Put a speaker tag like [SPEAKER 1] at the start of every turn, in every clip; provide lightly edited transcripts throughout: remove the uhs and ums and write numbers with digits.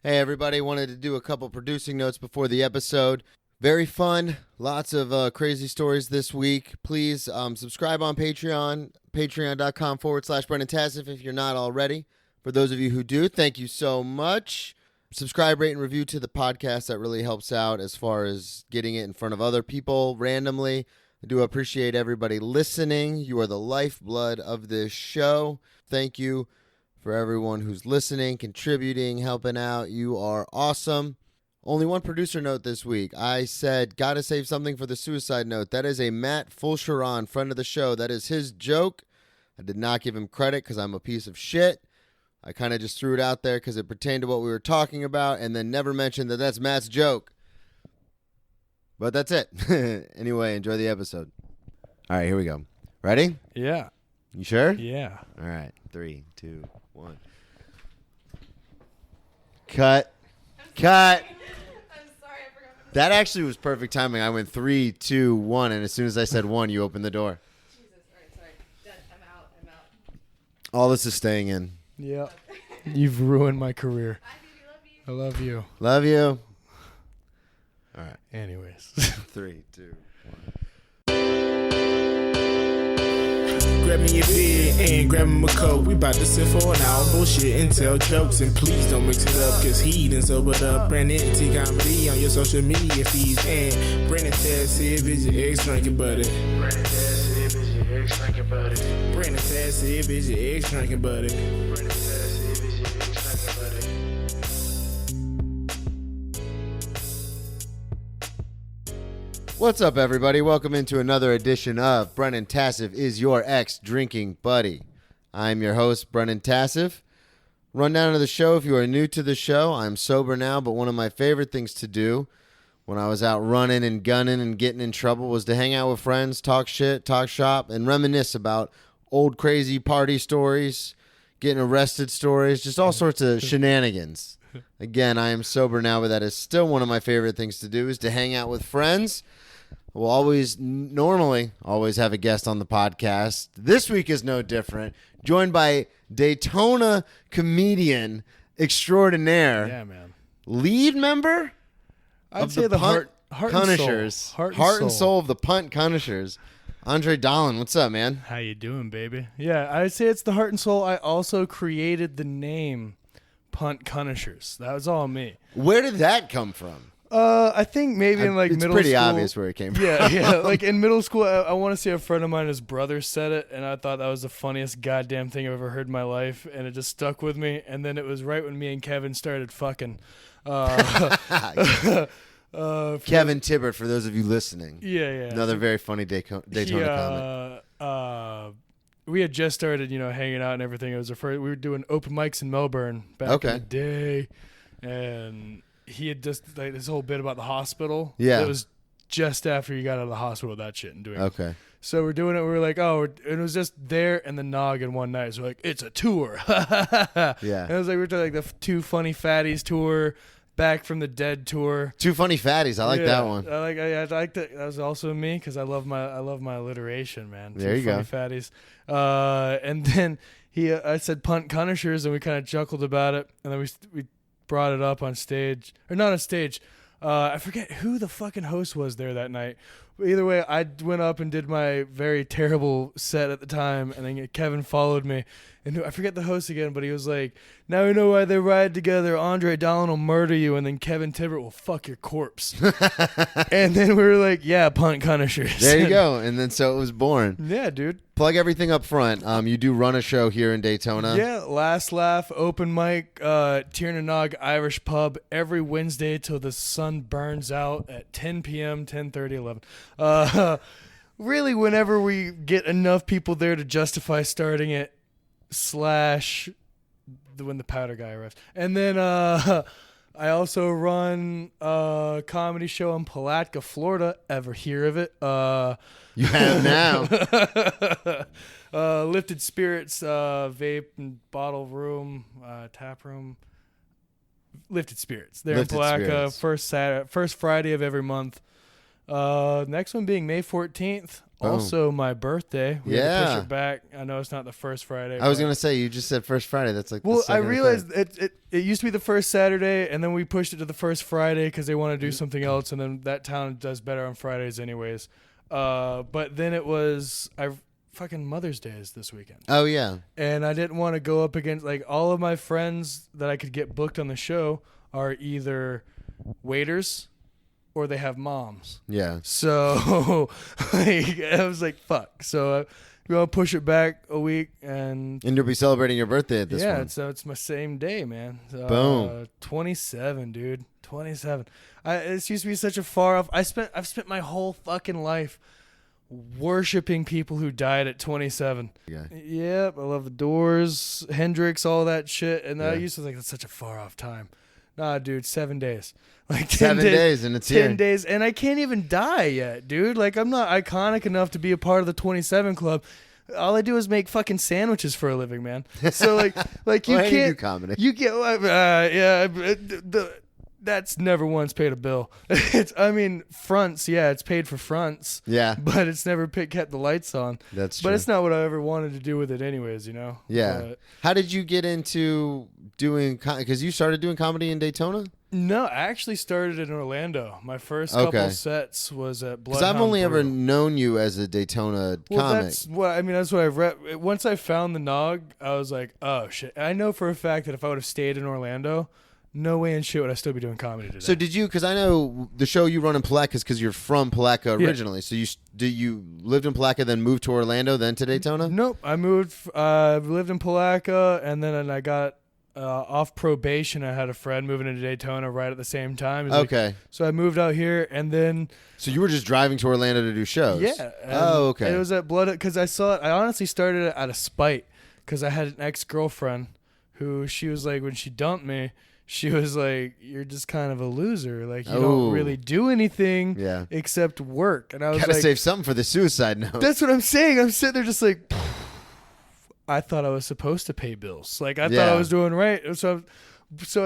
[SPEAKER 1] Hey everybody, wanted to do a couple producing notes before the episode. Very fun, lots of crazy stories this week. Please subscribe on Patreon, patreon.com/Brendan Tassif if you're not already. For those of you who do, thank you so much. Subscribe, rate, and review to the podcast. That really helps out as far as getting it in front of other people randomly. I do appreciate everybody listening. You are the lifeblood of this show. Thank you for everyone who's listening, contributing, helping out. You are awesome. Only one producer note this week. I said, gotta save something for the suicide note. That is a Matt Fulcheron, friend of the show. That is his joke. I did not give him credit because I'm a piece of shit. I kind of just threw it out there because it pertained to what we were talking about and then never mentioned that that's Matt's joke. But that's it. Anyway, enjoy the episode. All right, here we go. Ready?
[SPEAKER 2] Yeah.
[SPEAKER 1] You sure?
[SPEAKER 2] Yeah.
[SPEAKER 1] All right. 3, 2, 1. Cut. Cut.
[SPEAKER 3] I'm sorry, I forgot.
[SPEAKER 1] That actually was perfect timing. I went 3, 2, 1, and as soon as I said 1, you opened the door.
[SPEAKER 3] Jesus, all right, sorry. Done. I'm out.
[SPEAKER 1] All this is staying in.
[SPEAKER 2] Yeah. You've ruined my career.
[SPEAKER 3] Bye, baby, love you.
[SPEAKER 2] I love you.
[SPEAKER 1] Love you. All right.
[SPEAKER 2] Anyways.
[SPEAKER 1] 3, 2, 1.
[SPEAKER 4] Grab me a beer and grab him a coke. We bout to sit for an hour, bullshit and tell jokes. And please don't mix it up, cause he done sobered up. Brandon T comedy on your social media feeds. And Brandon Tassif is your ex drinking buddy. Brandon Tassif is your ex drinking buddy. Brandon Tassif is your ex drinking buddy. Brandon Tassif is your ex drinking buddy.
[SPEAKER 1] What's up, everybody? Welcome into another edition of Brendan Tassif is your ex-drinking buddy. I'm your host, Brendan Tassif. Rundown of the show. If you are new to the show, I'm sober now, but one of my favorite things to do when I was out running and gunning and getting in trouble was to hang out with friends, talk shit, talk shop, and reminisce about old crazy party stories, getting arrested stories, just all sorts of shenanigans. Again, I am sober now, but that is still one of my favorite things to do is to hang out with friends. We'll normally always have a guest on the podcast. This week is no different. Joined by Daytona comedian extraordinaire.
[SPEAKER 2] Yeah, man.
[SPEAKER 1] Lead member
[SPEAKER 2] I'd
[SPEAKER 1] of
[SPEAKER 2] say
[SPEAKER 1] the
[SPEAKER 2] heart
[SPEAKER 1] Cunishers.
[SPEAKER 2] and
[SPEAKER 1] Heart and soul of the Punt Cunishers. Andre Dahlen, what's up, man?
[SPEAKER 2] How you doing, baby? Yeah, I'd say it's the heart and soul. I also created the name Punt Cunishers. That was all me.
[SPEAKER 1] Where did that come from?
[SPEAKER 2] I think maybe in like
[SPEAKER 1] it's
[SPEAKER 2] middle
[SPEAKER 1] pretty
[SPEAKER 2] school.
[SPEAKER 1] obvious where it came from.
[SPEAKER 2] Yeah. Like in middle school, I want to say a friend of mine, his brother said it, and I thought that was the funniest goddamn thing I've ever heard in my life, and it just stuck with me. And then it was right when me and Kevin started fucking.
[SPEAKER 1] Kevin Tibbert, for those of you listening.
[SPEAKER 2] Yeah.
[SPEAKER 1] Another very funny Daytona comic.
[SPEAKER 2] We had just started, hanging out and everything. It was we were doing open mics in Melbourne back in the day, and he had just like this whole bit about the hospital.
[SPEAKER 1] Yeah,
[SPEAKER 2] it was just after he got out of the hospital with that shit and doing.
[SPEAKER 1] Okay.
[SPEAKER 2] So we're doing it. We were like, and it was just there and the noggin one night. So we're like, it's a tour.
[SPEAKER 1] Yeah.
[SPEAKER 2] And it was like we were doing like the Two Funny Fatties tour, Back from the Dead tour.
[SPEAKER 1] Two Funny Fatties. I like that one.
[SPEAKER 2] I liked it. That was also me because I love my alliteration, man.
[SPEAKER 1] There you go.
[SPEAKER 2] Fatties. And then I said Punt Cunishers, and we kind of chuckled about it, and then we brought it up on stage, or not on stage. I forget who the fucking host was there that night. Either way, I went up and did my very terrible set at the time, and then Kevin followed me. And I forget the host again, but he was like, now we know why they ride together. Andre Dahlen will murder you, and then Kevin Tibbert will fuck your corpse. And then we were like, yeah, Punt Cunishers.
[SPEAKER 1] There you go. And then so it was born.
[SPEAKER 2] Yeah, dude.
[SPEAKER 1] Plug everything up front. You do run a show here in Daytona.
[SPEAKER 2] Yeah, Last Laugh, open mic, Tiernanog Irish Pub every Wednesday till the sun burns out at 10 p.m., 10:30, 11. Really, whenever we get enough people there to justify starting it, / when the powder guy arrives. And then I also run a comedy show in Palatka, Florida. Ever hear of it?
[SPEAKER 1] You have now.
[SPEAKER 2] Lifted Spirits, vape and bottle room, tap room. Lifted Spirits. They're in Palatka, first Friday of every month. Next one being May 14th. Also, my birthday. We had to
[SPEAKER 1] Yeah.
[SPEAKER 2] push it back. I know it's not the first Friday.
[SPEAKER 1] I was
[SPEAKER 2] but-
[SPEAKER 1] going to say, you just said first Friday. That's like the
[SPEAKER 2] Well, I
[SPEAKER 1] second or
[SPEAKER 2] realized
[SPEAKER 1] third.
[SPEAKER 2] it used to be the first Saturday, and then we pushed it to the first Friday because they want to do something else, and then that town does better on Fridays anyways. But then it was fucking Mother's Day is this weekend,
[SPEAKER 1] Oh, yeah.
[SPEAKER 2] and I didn't want to go up against like all of my friends that I could get booked on the show are either waiters or they have moms.
[SPEAKER 1] Yeah.
[SPEAKER 2] So like, I was like, fuck. So we're gonna push it back a week, and
[SPEAKER 1] And you'll be celebrating your birthday at this one.
[SPEAKER 2] it's my same day, man.
[SPEAKER 1] Boom.
[SPEAKER 2] 27, dude. 27. It used to be such a far off. I've spent my whole fucking life worshiping people who died at 27.
[SPEAKER 1] Yeah.
[SPEAKER 2] Yep, I love the Doors, Hendrix, all that shit, and I
[SPEAKER 1] Yeah.
[SPEAKER 2] used to think that's such a far off time. Nah, dude, 7 days. Like 10
[SPEAKER 1] 7 days and it's
[SPEAKER 2] 10
[SPEAKER 1] here.
[SPEAKER 2] days, and I can't even die yet, dude. Like, I'm not iconic enough to be a part of the 27 club. All I do is make fucking sandwiches for a living, man. So like you
[SPEAKER 1] Well, and you do
[SPEAKER 2] can't.
[SPEAKER 1] comedy.
[SPEAKER 2] You get that's never once paid a bill. Fronts, yeah, it's paid for fronts,
[SPEAKER 1] Yeah.
[SPEAKER 2] but it's never kept the lights on.
[SPEAKER 1] That's true.
[SPEAKER 2] But it's not what I ever wanted to do with it, anyways. You know.
[SPEAKER 1] Yeah.
[SPEAKER 2] But
[SPEAKER 1] How did you get into doing, because you started doing comedy in Daytona?
[SPEAKER 2] no, I actually started in Orlando. My first
[SPEAKER 1] Okay.
[SPEAKER 2] couple sets was at
[SPEAKER 1] Because I've
[SPEAKER 2] Bloodhound
[SPEAKER 1] only ever
[SPEAKER 2] Brew.
[SPEAKER 1] known you as a Daytona
[SPEAKER 2] Well,
[SPEAKER 1] comic.
[SPEAKER 2] that's what I've read. Once I found the Nog, I was like, oh shit. I know for a fact that if I would have stayed in Orlando, no way in shit would I still be doing comedy today.
[SPEAKER 1] So did you, because I know the show you run in Palatka is because you're from Palatka
[SPEAKER 2] Yeah.
[SPEAKER 1] originally. So you lived in Palatka, then moved to Orlando, then to Daytona?
[SPEAKER 2] Nope. I moved. Lived in Palatka, and then I got off probation. I had a friend moving into Daytona right at the same time. It was like-
[SPEAKER 1] Okay.
[SPEAKER 2] so I moved out here, and then
[SPEAKER 1] So you were just driving to Orlando to do shows?
[SPEAKER 2] yeah. and
[SPEAKER 1] Oh, okay.
[SPEAKER 2] It was at Blood because I saw it. I honestly started it out of spite because I had an ex-girlfriend who she was like when she dumped me. She was like, "You're just kind of a loser. Like you
[SPEAKER 1] Oh.
[SPEAKER 2] don't really do anything
[SPEAKER 1] Yeah.
[SPEAKER 2] except work." And I was
[SPEAKER 1] Gotta
[SPEAKER 2] like,
[SPEAKER 1] save something for the suicide note.
[SPEAKER 2] "That's what I'm saying." I'm sitting there just like, I thought I was supposed to pay bills. Like I thought
[SPEAKER 1] Yeah.
[SPEAKER 2] I was doing right. So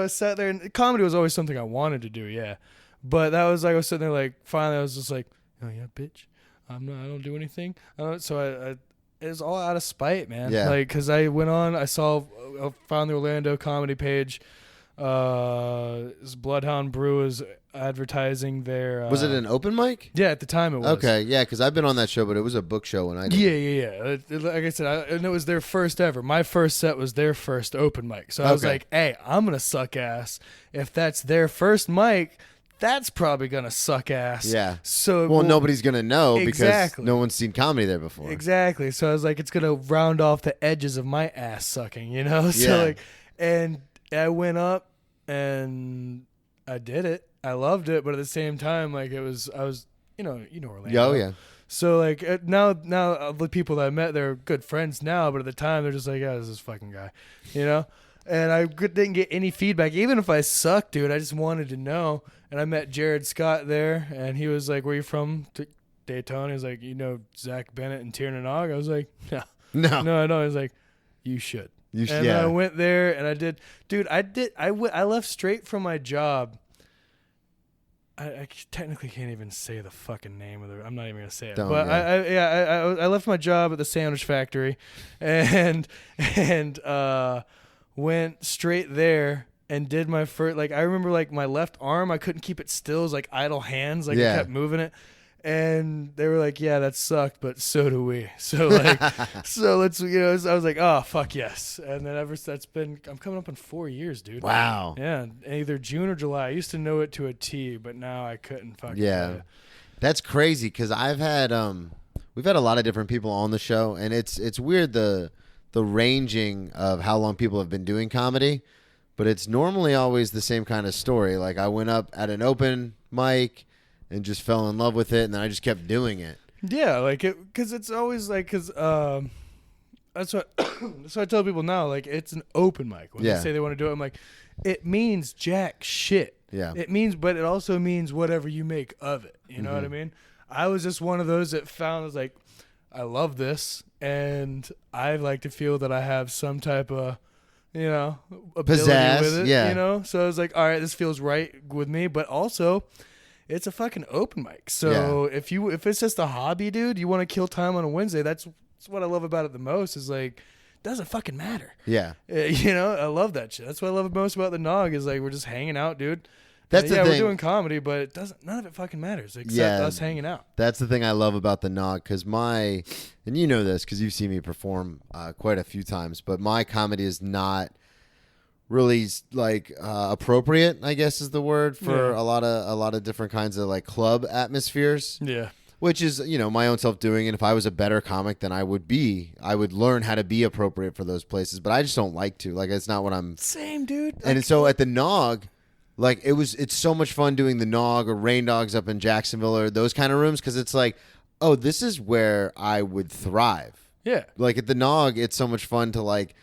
[SPEAKER 2] I sat there, and comedy was always something I wanted to do. Yeah, but that was like I was sitting there like finally I was just like, "Oh yeah, bitch, I don't do anything." So I it was all out of spite, man.
[SPEAKER 1] Yeah.
[SPEAKER 2] Like because I went on, I found the Orlando comedy page. This Bloodhound Brew is advertising their.
[SPEAKER 1] Was it an open mic?
[SPEAKER 2] Yeah, at the time it was.
[SPEAKER 1] Okay, yeah, because I've been on that show, but it was a book show when I did.
[SPEAKER 2] Yeah. Like I said, and it was their first ever. My first set was their first open mic. So I was
[SPEAKER 1] Okay.
[SPEAKER 2] like, hey, I'm going to suck ass. If that's their first mic, that's probably going to suck ass.
[SPEAKER 1] Yeah.
[SPEAKER 2] So
[SPEAKER 1] Well, nobody's gonna know
[SPEAKER 2] Exactly.
[SPEAKER 1] because no one's seen comedy there before.
[SPEAKER 2] Exactly. So I was like, it's going to round off the edges of my ass sucking, you know? So
[SPEAKER 1] Yeah.
[SPEAKER 2] like, and I went up and I did it. I loved it. But at the same time, like I was, you know Orlando.
[SPEAKER 1] Oh yeah.
[SPEAKER 2] So like now the people that I met, they're good friends now, but at the time they're just like, yeah, this is fucking guy, you know. And I didn't get any feedback, even if I sucked, dude. I just wanted to know. And I met Jared Scott there, and he was like, "Where you from?" Daytona. He's like, "You know Zach Bennett and Tiernan Nog?" I was like, "No,
[SPEAKER 1] No.
[SPEAKER 2] no, I know." He's like, "You should."
[SPEAKER 1] You
[SPEAKER 2] And
[SPEAKER 1] yeah.
[SPEAKER 2] I went there, and I did, dude. I left straight from my job. I technically can't even say the fucking name of the. I'm not even gonna say it.
[SPEAKER 1] Don't,
[SPEAKER 2] But
[SPEAKER 1] yeah.
[SPEAKER 2] I left my job at the sandwich factory, and went straight there and did my first. Like I remember, like my left arm, I couldn't keep it still. It was like idle hands. Like
[SPEAKER 1] Yeah.
[SPEAKER 2] I kept moving it. And they were like, "Yeah, that sucked, but so do we." So like, so let's I was like, "Oh fuck yes!" And then I'm coming up on 4 years, dude.
[SPEAKER 1] Wow.
[SPEAKER 2] Yeah, either June or July. I used to know it to a T, but now I couldn't fucking.
[SPEAKER 1] Yeah.
[SPEAKER 2] tell you.
[SPEAKER 1] That's crazy because I've had we've had a lot of different people on the show, and it's weird the ranging of how long people have been doing comedy, but it's normally always the same kind of story. Like I went up at an open mic and just fell in love with it, and then I just kept doing it.
[SPEAKER 2] Yeah, like it, because it's always like, that's what that's what I tell people now. Like it's an open mic. When
[SPEAKER 1] Yeah.
[SPEAKER 2] they say they want to do it, I'm like, it means jack shit.
[SPEAKER 1] Yeah.
[SPEAKER 2] It means, but it also means whatever you make of it. You know what I mean? I was just one of those that found, I was like, I love this, and I like to feel that I have some type of, ability
[SPEAKER 1] Pizzazz,
[SPEAKER 2] with it.
[SPEAKER 1] yeah.
[SPEAKER 2] You know? So I was like, all right, this feels right with me, but also it's a fucking open mic. So if it's just a hobby, dude, you want to kill time on a Wednesday. That's what I love about it the most. Is like, doesn't fucking matter.
[SPEAKER 1] Yeah.
[SPEAKER 2] You know, I love that shit. That's what I love most about the Nog is like we're just hanging out, dude.
[SPEAKER 1] That's the thing.
[SPEAKER 2] We're doing comedy, but it doesn't. None of it fucking matters except us hanging out.
[SPEAKER 1] That's the thing I love about the Nog, because and you know this because you've seen me perform quite a few times, but my comedy is not really like appropriate, I guess is the word, for a lot of different kinds of like club atmospheres.
[SPEAKER 2] Yeah.
[SPEAKER 1] Which is, you know, my own self doing. And if I was a better comic than I would learn how to be appropriate for those places. But I just don't like to. Like, it's not what I'm.
[SPEAKER 2] Same, dude.
[SPEAKER 1] And so at the Nog, like, it's so much fun doing the Nog or Rain Dogs up in Jacksonville or those kind of rooms, because it's like, oh, this is where I would thrive.
[SPEAKER 2] Yeah. Like
[SPEAKER 1] at the Nog, it's so much fun to like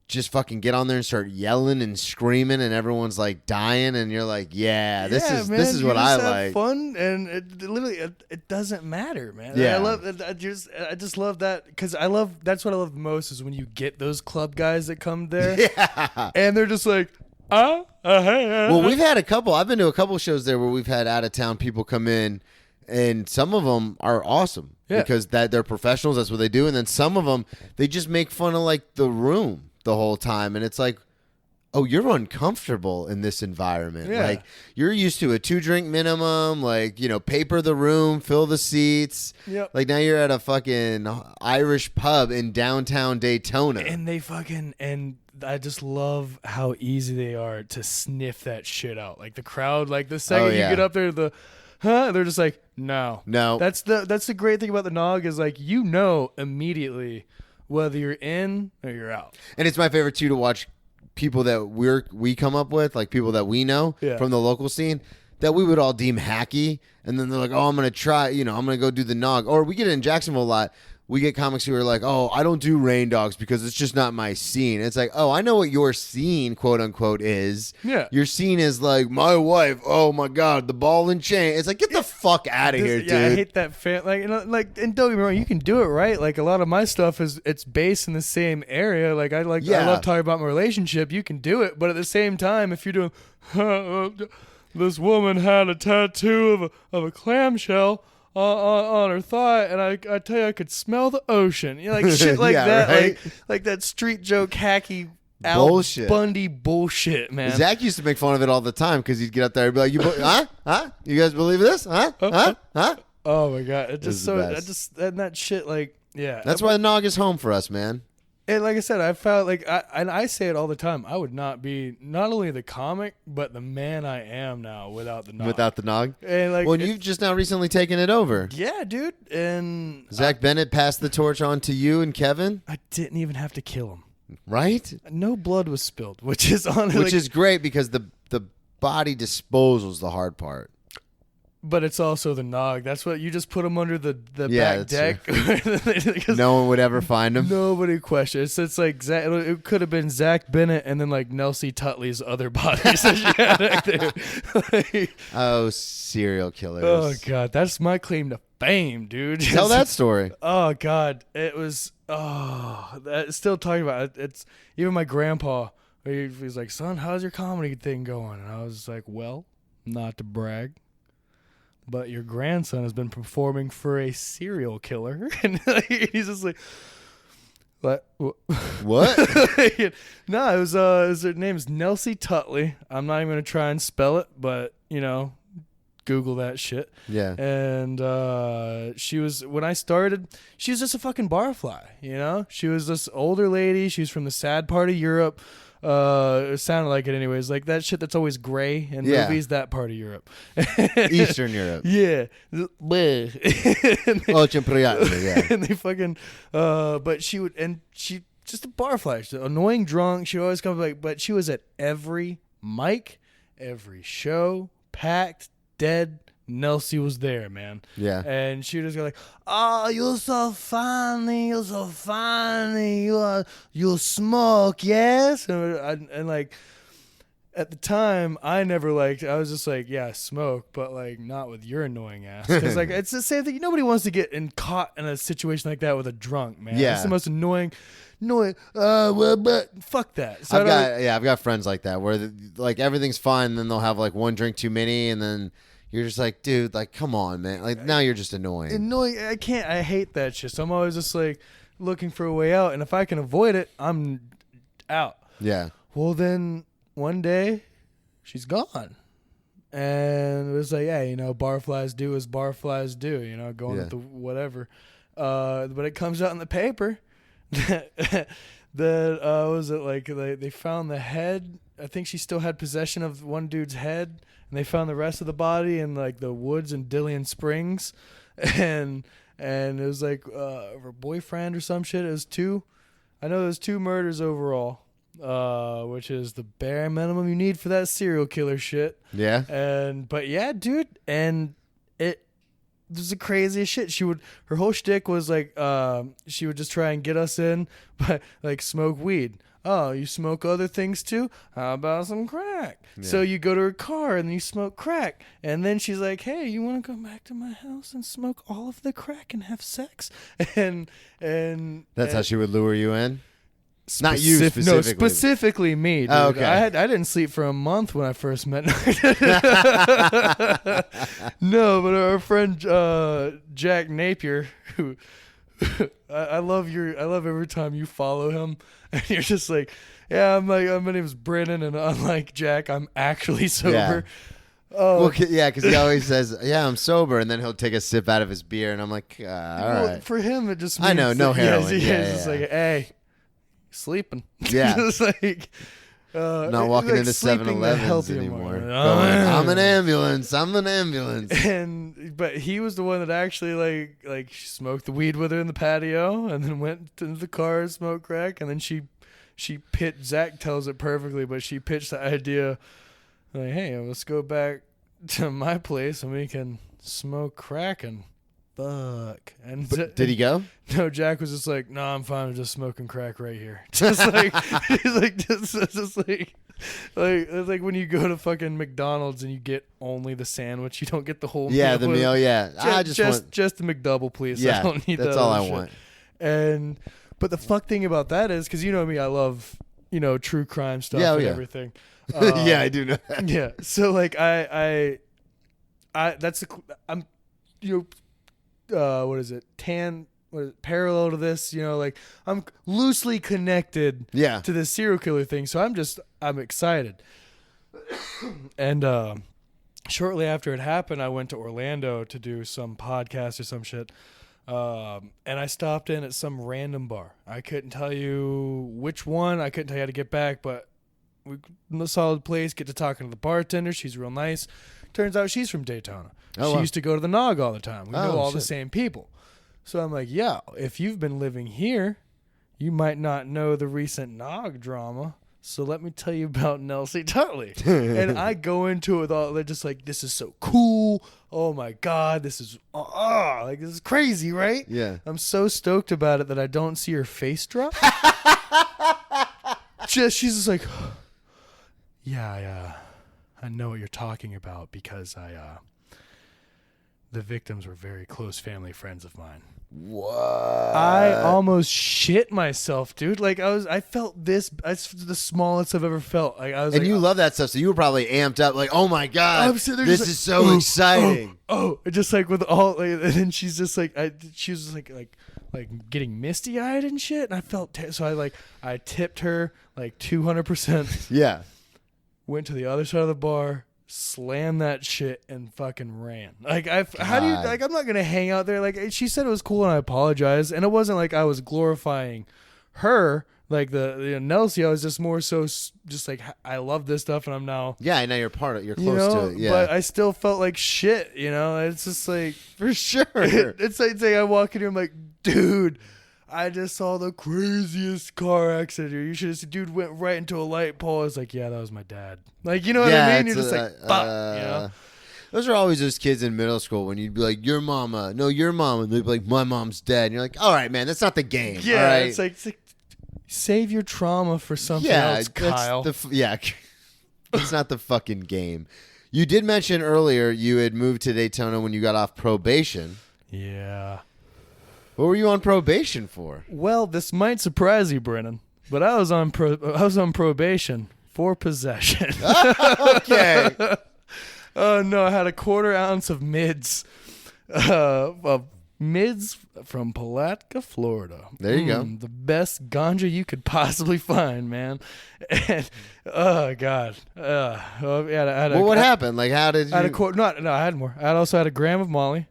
[SPEAKER 1] just fucking get on there and start yelling and screaming, and everyone's like dying, and you're like, this is what I like.
[SPEAKER 2] Fun, and it doesn't matter, man.
[SPEAKER 1] Yeah.
[SPEAKER 2] I just love that, because that's what I love most is when you get those club guys that come there, and they're just like, hey.
[SPEAKER 1] Well, we've had I've been to a couple shows there where we've had out of town people come in, and some of them are awesome because they're professionals. That's what they do, and then some of them they just make fun of like the room the whole time, and it's like, oh, you're uncomfortable in this environment. Like, you're used to a 2-drink minimum, like, you know, paper the room, fill the seats.
[SPEAKER 2] Yep.
[SPEAKER 1] Like, now you're at a fucking Irish pub in downtown Daytona,
[SPEAKER 2] and I just love how easy they are to sniff that shit out. Like the crowd, like the second you get up there, they're just like, no. That's the great thing about the Nog is like, you know immediately whether you're in or you're out. And
[SPEAKER 1] it's my favorite too to watch people that we come up with, like people that we know from the local scene that we would all deem hacky, and then they're like, oh, I'm gonna try, you know, I'm gonna go do the Nog. Or we get it in Jacksonville a lot. We get comics who are like, oh, I don't do Rain Dogs because it's just not my scene. It's like, oh, I know what your scene, quote unquote, is. Yeah. Your scene is like, my wife, oh my God, the ball and chain. It's like, get the fuck out of here, dude.
[SPEAKER 2] Yeah, I hate that and don't get me wrong, you can do it, right? Like a lot of my stuff it's based in the same area. Like I love talking about my relationship. You can do it, but at the same time, if you're doing this woman had a tattoo of a clamshell on her thigh, and I tell you, I could smell the ocean. You know, like shit like that, right? like that street joke hacky
[SPEAKER 1] bullshit,
[SPEAKER 2] Bundy bullshit, man.
[SPEAKER 1] Zach used to make fun of it all the time because he'd get up there and be like, huh? You guys believe this? Huh?
[SPEAKER 2] Oh my God, and that shit, like, yeah.
[SPEAKER 1] That's why the Nog is home for us, man.
[SPEAKER 2] And like I said, I felt like I say it all the time. I would not be not only the comic, but the man I am now without the Nog.
[SPEAKER 1] Without the Nog?
[SPEAKER 2] And like,
[SPEAKER 1] well, you've just now recently taken it over.
[SPEAKER 2] Yeah, dude. And
[SPEAKER 1] Zach Bennett passed the torch on to you and Kevin.
[SPEAKER 2] I didn't even have to kill him.
[SPEAKER 1] Right?
[SPEAKER 2] No blood was spilled, which is honestly,
[SPEAKER 1] which is great because the body disposal is the hard part.
[SPEAKER 2] But it's also the Nog. That's what you just put them under the back deck.
[SPEAKER 1] No one would ever find him.
[SPEAKER 2] Nobody questions. It's like it could have been Zach Bennett and then like Nelsie Tutley's other bodies.
[SPEAKER 1] Oh, serial killers.
[SPEAKER 2] Oh God, that's my claim to fame, dude.
[SPEAKER 1] Tell that story.
[SPEAKER 2] Oh God, it was. Still talking about it. It's even my grandpa. He's like, son, how's your comedy thing going? And I was like, well, not to brag, but your grandson has been performing for a serial killer. And he's just like, what? No, it was her name's Nelsie Tutley. I'm not even going to try and spell it, but, you know, Google that shit. Yeah. And she was, when I started, she was just a fucking barfly, you know? She was this older lady. She was from the sad part of Europe. It sounded like it anyways, like that shit that's always gray in movies, that part of Europe.
[SPEAKER 1] Eastern Europe.
[SPEAKER 2] Yeah.
[SPEAKER 1] Yeah.
[SPEAKER 2] And they fucking but she just a barfly. She's an annoying drunk. She would always come like, but she was at every mic, every show, packed, dead. Nelsie was there, man. Yeah. And she would just go like, oh, you're so funny, you smoke, yes? And like, at the time, I never liked, I was just like, yeah, smoke, but like, not with your annoying ass. Because like, it's the same thing. Nobody wants to get caught in a situation like that with a drunk, man. Yeah. It's the most annoying, but fuck that. So
[SPEAKER 1] I've got friends like that where like everything's fine, and then they'll have like one drink too many, and then you're just like, dude, like, come on, man. Like, now you're just annoying.
[SPEAKER 2] Annoying. I hate that shit. So I'm always just like looking for a way out. And if I can avoid it, I'm out.
[SPEAKER 1] Yeah.
[SPEAKER 2] Well, then one day she's gone. And it was like, hey, barflies do as barflies do, going with the whatever. But it comes out in the paper that was it like they found the head. I think she still had possession of one dude's head, and they found the rest of the body in like the woods in Dahlen Springs, and it was like her boyfriend or some shit. It was two. I know there's 2 murders overall. Which is the bare minimum you need for that serial killer shit.
[SPEAKER 1] Yeah.
[SPEAKER 2] But yeah, dude, and it was the craziest shit. Her whole shtick was like, she would just try and get us in, but like smoke weed. Oh, you smoke other things too? How about some crack? Yeah. So you go to her car and you smoke crack, and then she's like, "Hey, you want to go back to my house and smoke all of the crack and have sex?" And
[SPEAKER 1] that's how she would lure you in. Not you specifically.
[SPEAKER 2] No, specifically me, dude.
[SPEAKER 1] Oh, okay.
[SPEAKER 2] I didn't sleep for a month when I first met her. No, but our friend Jack Napier, who I love every time you follow him and you're just like, yeah, my name's Brennan, and unlike Jack, I'm actually sober.
[SPEAKER 1] Yeah. Well, yeah, because he always says, "Yeah, I'm sober," and then he'll take a sip out of his beer, and I'm like, all right.
[SPEAKER 2] For him, it just means
[SPEAKER 1] I know, no heroin.
[SPEAKER 2] It's like, hey. Sleeping.
[SPEAKER 1] Yeah.
[SPEAKER 2] Just like
[SPEAKER 1] not walking
[SPEAKER 2] like
[SPEAKER 1] into 7-Elevens anymore. Going, I'm an ambulance.
[SPEAKER 2] But he was the one that actually like smoked the weed with her in the patio, and then went into the car and smoked crack, and then she pitched. Zach tells it perfectly, but she pitched the idea like, hey, let's go back to my place and we can smoke crack and fuck. And
[SPEAKER 1] did he go?
[SPEAKER 2] No, Jack was just like, no, I'm fine with just smoking crack right here. Just like, he's like, just like it's like when you go to fucking McDonald's and you get only the sandwich, you don't get the whole meal.
[SPEAKER 1] Yeah, the meal, yeah. I
[SPEAKER 2] just
[SPEAKER 1] want
[SPEAKER 2] the McDouble, please.
[SPEAKER 1] Yeah,
[SPEAKER 2] I don't need
[SPEAKER 1] that's
[SPEAKER 2] that
[SPEAKER 1] all I
[SPEAKER 2] shit.
[SPEAKER 1] Want.
[SPEAKER 2] But the fuck thing about that is, because you know me, I love, true crime stuff and everything.
[SPEAKER 1] Yeah, I do know that.
[SPEAKER 2] Yeah, so like I'm what is it? Parallel to this, like I'm loosely connected to this serial killer thing. So I'm excited. And shortly after it happened, I went to Orlando to do some podcast or some shit. And I stopped in at some random bar. I couldn't tell you which one. I couldn't tell you how to get back, but we in a solid place, get to talking to the bartender. She's real nice. Turns out she's from Daytona. She used to go to the Nog all the time. We know all the same people. So I'm like, yo, if you've been living here, you might not know the recent Nog drama. So let me tell you about Nelsie Tutley. And I go into it with all, they're just like, this is so cool. Oh my God, this is this is crazy, right?
[SPEAKER 1] Yeah.
[SPEAKER 2] I'm so stoked about it that I don't see her face drop. She's just like, yeah, I know what you're talking about because the victims were very close family friends of mine.
[SPEAKER 1] What?
[SPEAKER 2] I almost shit myself, dude. Like I felt this. It's the smallest I've ever felt. Like I was.
[SPEAKER 1] And
[SPEAKER 2] like,
[SPEAKER 1] you love that stuff, so you were probably amped up. Like, oh my God, this is so exciting.
[SPEAKER 2] Just like with all. Like, and then she's just like, she was just like getting misty eyed and shit. And I felt so I tipped her like 200%.
[SPEAKER 1] Yeah.
[SPEAKER 2] Went to the other side of the bar. Slammed that shit and fucking ran. How do you I'm not gonna hang out there. Like she said it was cool and I apologized, and it wasn't like I was glorifying her like the Nelsie. I was just more so just like I love this stuff and I'm now
[SPEAKER 1] now you're close to it. Yeah,
[SPEAKER 2] but I still felt like shit. It's just like
[SPEAKER 1] for sure.
[SPEAKER 2] It's like I walk in here, I'm like, dude, I just saw the craziest car accident here. You should have seen, dude went right into a light pole. I was like, yeah, that was my dad. Like, you know what I mean? You're just like, fuck,
[SPEAKER 1] Those are always those kids in middle school when you'd be like, your mama. No, your mom. And they'd be like, my mom's dead. And you're like, all right, man, that's not the game.
[SPEAKER 2] Yeah,
[SPEAKER 1] all right?
[SPEAKER 2] it's like save your trauma for something else, Kyle.
[SPEAKER 1] It's not the fucking game. You did mention earlier you had moved to Daytona when you got off probation.
[SPEAKER 2] Yeah.
[SPEAKER 1] What were you on probation for?
[SPEAKER 2] Well, this might surprise you, Brennan, but I was on probation for possession.
[SPEAKER 1] Okay.
[SPEAKER 2] Oh no, I had a 1/4 ounce of mids. Mids from Palatka, Florida.
[SPEAKER 1] There you go.
[SPEAKER 2] The best ganja you could possibly find, man. And oh god. Yeah,
[SPEAKER 1] Well, what happened? Like, how did you?
[SPEAKER 2] I had a quarter. No, I had more. I also had a gram of Molly.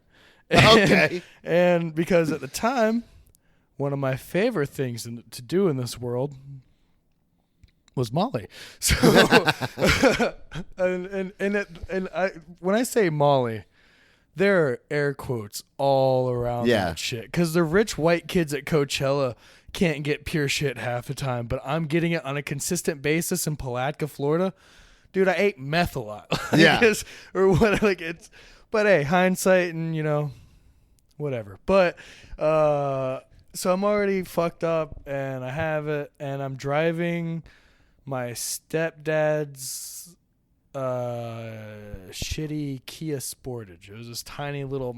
[SPEAKER 1] Okay.
[SPEAKER 2] And because at the time, one of my favorite things to do in this world was Molly. So, when I say Molly, there are air quotes all around that shit. Because the rich white kids at Coachella can't get pure shit half the time, but I'm getting it on a consistent basis in Palatka, Florida. Dude, I ate meth a lot. Or what? Like it's. But hey, hindsight and whatever. But so I'm already fucked up, and I have it, and I'm driving my stepdad's shitty Kia Sportage. It was this tiny little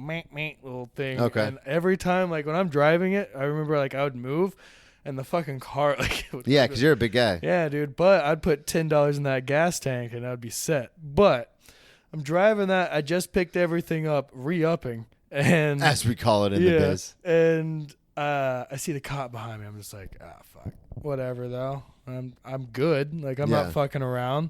[SPEAKER 2] little thing.
[SPEAKER 1] Okay.
[SPEAKER 2] And every time, like when I'm driving it, I remember like I would move, and the fucking car like
[SPEAKER 1] Yeah, because you're a big guy.
[SPEAKER 2] Yeah, dude. But I'd put $10 in that gas tank, and I'd be set. But I'm driving that. I just picked everything up, re-upping, and
[SPEAKER 1] as we call it in the biz.
[SPEAKER 2] And I see the cop behind me. I'm just like, fuck, whatever though. I'm good. Like I'm not fucking around.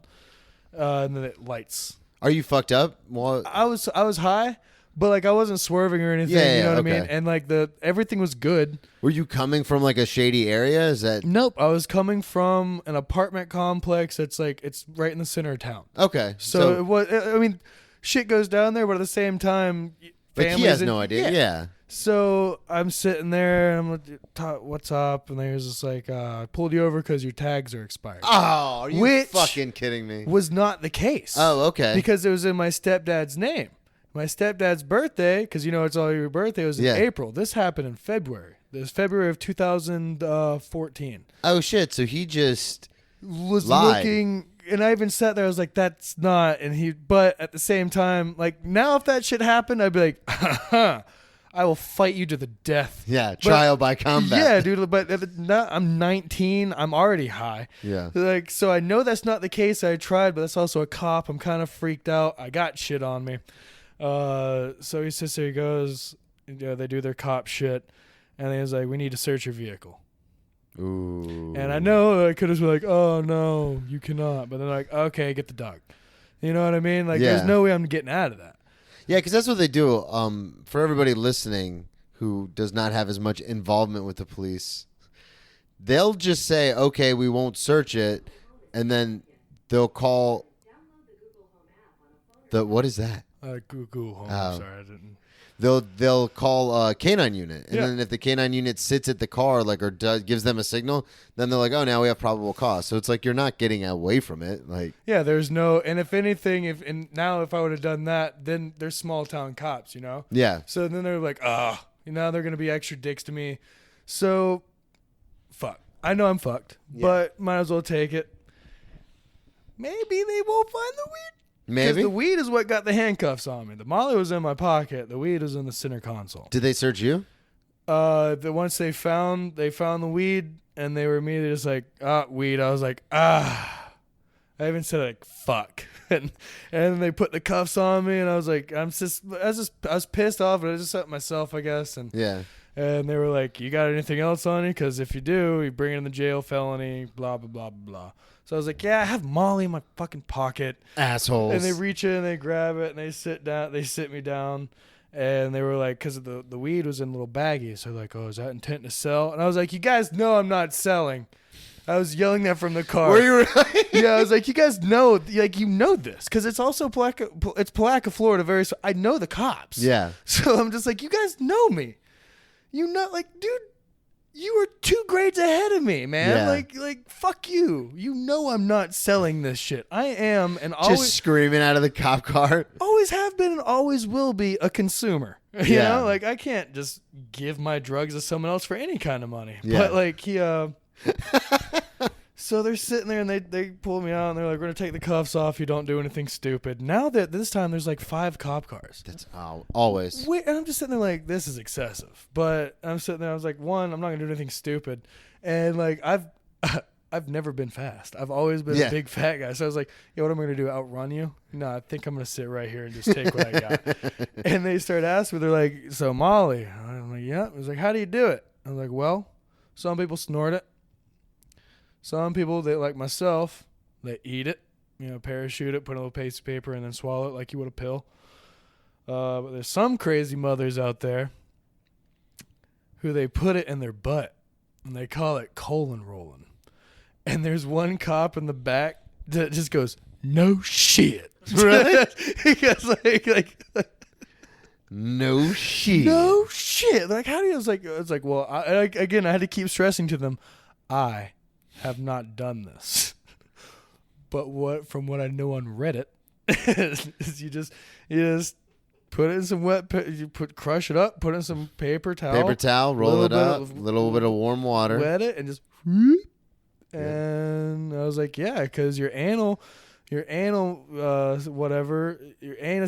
[SPEAKER 2] And then it lights.
[SPEAKER 1] Are you fucked up? Well,
[SPEAKER 2] I was high, but like I wasn't swerving or anything. You know what I mean? And like everything was good.
[SPEAKER 1] Were you coming from like a shady area? Is that?
[SPEAKER 2] Nope. I was coming from an apartment complex that's like it's right in the center of town.
[SPEAKER 1] Okay.
[SPEAKER 2] So it was. I mean, shit goes down there, but at the same time,
[SPEAKER 1] like he has no idea. Yeah.
[SPEAKER 2] So I'm sitting there, and I'm like, what's up? And there's just like, I pulled you over because your tags are expired.
[SPEAKER 1] Oh, are you
[SPEAKER 2] Which
[SPEAKER 1] fucking kidding me?
[SPEAKER 2] Was not the case.
[SPEAKER 1] Oh, okay.
[SPEAKER 2] Because it was in my stepdad's name. My stepdad's birthday, because it's all your birthday, was in April. This happened in February. It was February of 2014.
[SPEAKER 1] Oh, shit. So he just
[SPEAKER 2] was
[SPEAKER 1] lied.
[SPEAKER 2] Looking... And I even sat there, I was like, that's not... But at the same time, like, now if that shit happened, I'd be like, I will fight you to the death.
[SPEAKER 1] Yeah, trial by combat.
[SPEAKER 2] Yeah, dude. But I'm 19. I'm already high.
[SPEAKER 1] Yeah.
[SPEAKER 2] Like, so I know that's not the case. I tried, but that's also a cop. I'm kind of freaked out. I got shit on me. So he sits there. He goes, they do their cop shit, and he's like, "We need to search your vehicle."
[SPEAKER 1] Ooh.
[SPEAKER 2] And I know I could have been like, "Oh no, you cannot." But they're like, "Okay, get the dog." You know what I mean? Like, there's no way I'm getting out of that.
[SPEAKER 1] Yeah, because that's what they do. For everybody listening who does not have as much involvement with the police, they'll just say, okay, we won't search it, and then they'll call what is that?
[SPEAKER 2] Google Home.
[SPEAKER 1] Oh.
[SPEAKER 2] Sorry, I didn't.
[SPEAKER 1] They'll call a canine unit, and then if the canine unit sits at the car, like or gives them a signal, then they're like, "Oh, now we have probable cause." So it's like you're not getting away from it. Like
[SPEAKER 2] there's no, and if anything, if I would have done that, then there's small town cops,
[SPEAKER 1] Yeah.
[SPEAKER 2] So then they're like, now they're gonna be extra dicks to me. So, fuck. I know I'm fucked, but might as well take it. Maybe they won't find the weed.
[SPEAKER 1] Maybe.
[SPEAKER 2] Because the weed is what got the handcuffs on me. The Molly was in my pocket. The weed is in the center console.
[SPEAKER 1] Did they search you?
[SPEAKER 2] Once they found the weed, and they were immediately just like, weed. I was like, I even said like, fuck. and then they put the cuffs on me, and I was like, I was pissed off, but I just set myself, I guess. And and they were like, you got anything else on you? Because if you do, you bring it in the jail, felony, blah, blah, blah, blah. So I was like, I have Molly in my fucking pocket.
[SPEAKER 1] Assholes.
[SPEAKER 2] And they reach in, they grab it, and they sit me down. And they were like, because the weed was in little baggies. So they're like, oh, is that intent to sell? And I was like, you guys know I'm not selling. I was yelling that from the car.
[SPEAKER 1] Were you really?
[SPEAKER 2] Yeah, I was like, you guys know, like, this. Because it's also Palatka, Florida. I know the cops.
[SPEAKER 1] Yeah.
[SPEAKER 2] So I'm just like, you guys know me. Like, dude. You were 2 grades ahead of me, man.
[SPEAKER 1] Yeah.
[SPEAKER 2] Like, fuck you. You know I'm not selling this shit. I am and always
[SPEAKER 1] just screaming out of the cop car.
[SPEAKER 2] Always have been and always will be a consumer. You know, like I can't just give my drugs to someone else for any kind of money.
[SPEAKER 1] Yeah.
[SPEAKER 2] But like so they're sitting there and they pull me out and they're like, we're gonna take the cuffs off. You don't do anything stupid. Now that this time there's like 5 cop cars.
[SPEAKER 1] That's always.
[SPEAKER 2] Wait, and I'm just sitting there like, this is excessive. But I'm sitting there, I was like, one, I'm not gonna do anything stupid. And like I've never been fast. I've always been a big fat guy. So I was like, "Yo, what am I gonna do? Outrun you? No, I think I'm gonna sit right here and just take what I got." And they started asking me, they're like, "So Molly?" I'm like, "Yeah." I was like, "How do you do it?" I was like, "Well, some people snort it. Some people, they like myself, they eat it. Parachute it, put a little paste of paper, and then swallow it like you would a pill. But there's some crazy mothers out there who they put it in their butt, and they call it colon rolling. And there's one cop in the back that just goes, "No shit."
[SPEAKER 1] Really?
[SPEAKER 2] He goes like
[SPEAKER 1] No shit.
[SPEAKER 2] "No shit." Like, how do you? It's like, well, I had to keep stressing to them, I have not done this. But from what I know on Reddit, is you just put it in some crush it up, put it in some paper towel,
[SPEAKER 1] roll it up, a little bit of warm water,
[SPEAKER 2] wet it, and just. And I was like, yeah, because your anus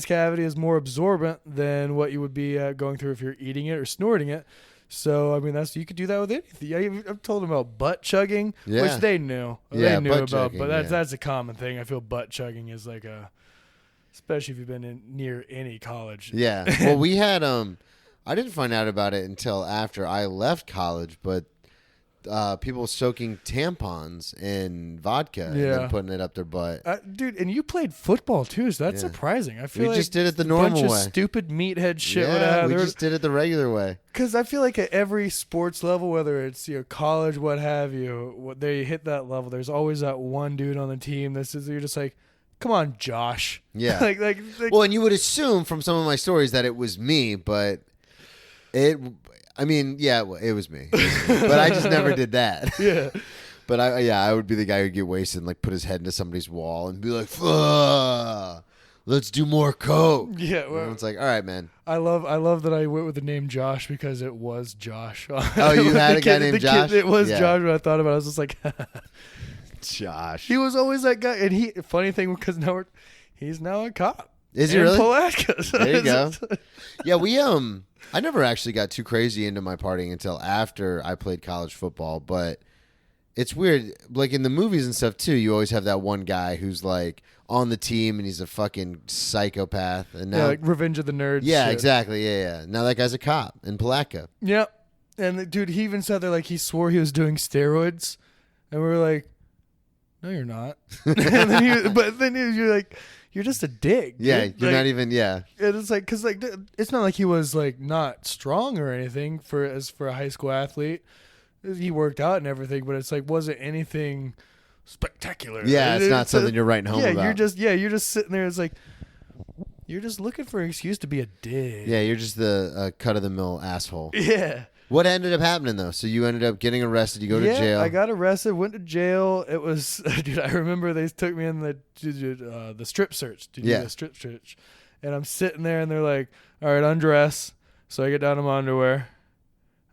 [SPEAKER 2] cavity is more absorbent than what you would be going through if you're eating it or snorting it. So, I mean, you could do that with anything. I've told them about butt chugging, which they knew.
[SPEAKER 1] Yeah,
[SPEAKER 2] they knew about,
[SPEAKER 1] chugging,
[SPEAKER 2] but that's a common thing. I feel butt chugging is like especially if you've been near any college.
[SPEAKER 1] Yeah. Well, we had, I didn't find out about it until after I left college, but people soaking tampons in vodka and then putting it up their butt.
[SPEAKER 2] Dude, and you played football too, so that's surprising. I feel
[SPEAKER 1] we just did it the normal
[SPEAKER 2] bunch
[SPEAKER 1] way.
[SPEAKER 2] Of stupid meathead shit.
[SPEAKER 1] Yeah, we just did it the regular way.
[SPEAKER 2] Because I feel like at every sports level, whether it's college, what have you, they hit that level. There's always that one dude on the team you're just like, come on, Josh.
[SPEAKER 1] Yeah.
[SPEAKER 2] like,
[SPEAKER 1] well, and you would assume from some of my stories that it was me, but it was me. But I just never did that.
[SPEAKER 2] Yeah.
[SPEAKER 1] But I would be the guy who'd get wasted and like put his head into somebody's wall and be like, "Fuck, let's do more coke."
[SPEAKER 2] Yeah. Well,
[SPEAKER 1] it's like, all right, man.
[SPEAKER 2] I love that I went with the name Josh because it was Josh.
[SPEAKER 1] Oh, you had a guy named Josh?
[SPEAKER 2] It was Josh when I thought about it. I was just like,
[SPEAKER 1] Josh.
[SPEAKER 2] He was always that guy. And funny thing, because now he's now a cop.
[SPEAKER 1] Is he really?
[SPEAKER 2] Palatka.
[SPEAKER 1] There you go. Yeah, I never actually got too crazy into my partying until after I played college football, but it's weird. Like in the movies and stuff too, you always have that one guy who's like on the team and he's a fucking psychopath. And now,
[SPEAKER 2] like Revenge of the Nerds.
[SPEAKER 1] Yeah,
[SPEAKER 2] shit.
[SPEAKER 1] exactly. Yeah. Now that guy's a cop in Palatka.
[SPEAKER 2] Yep. And dude, he even said that like he swore he was doing steroids, and we were like, "No, you're not." But then you're like, "You're just a dick."
[SPEAKER 1] Yeah,
[SPEAKER 2] dude.
[SPEAKER 1] you're
[SPEAKER 2] like,
[SPEAKER 1] not even. Yeah.
[SPEAKER 2] And it's like, cause like it's not like he was like not strong or anything for a high school athlete. He worked out and everything, but it's like wasn't anything spectacular.
[SPEAKER 1] Yeah, it's not something you're writing home about.
[SPEAKER 2] You're just sitting there. It's like you're just looking for an excuse to be a dick.
[SPEAKER 1] Yeah, you're just the cut of the mill asshole.
[SPEAKER 2] Yeah.
[SPEAKER 1] What ended up happening though? So you ended up getting arrested. You go to jail.
[SPEAKER 2] I got arrested. Went to jail. It was, dude. I remember they took me in the strip search. The strip search, and I'm sitting there, and they're like, "All right, undress." So I get down to my underwear,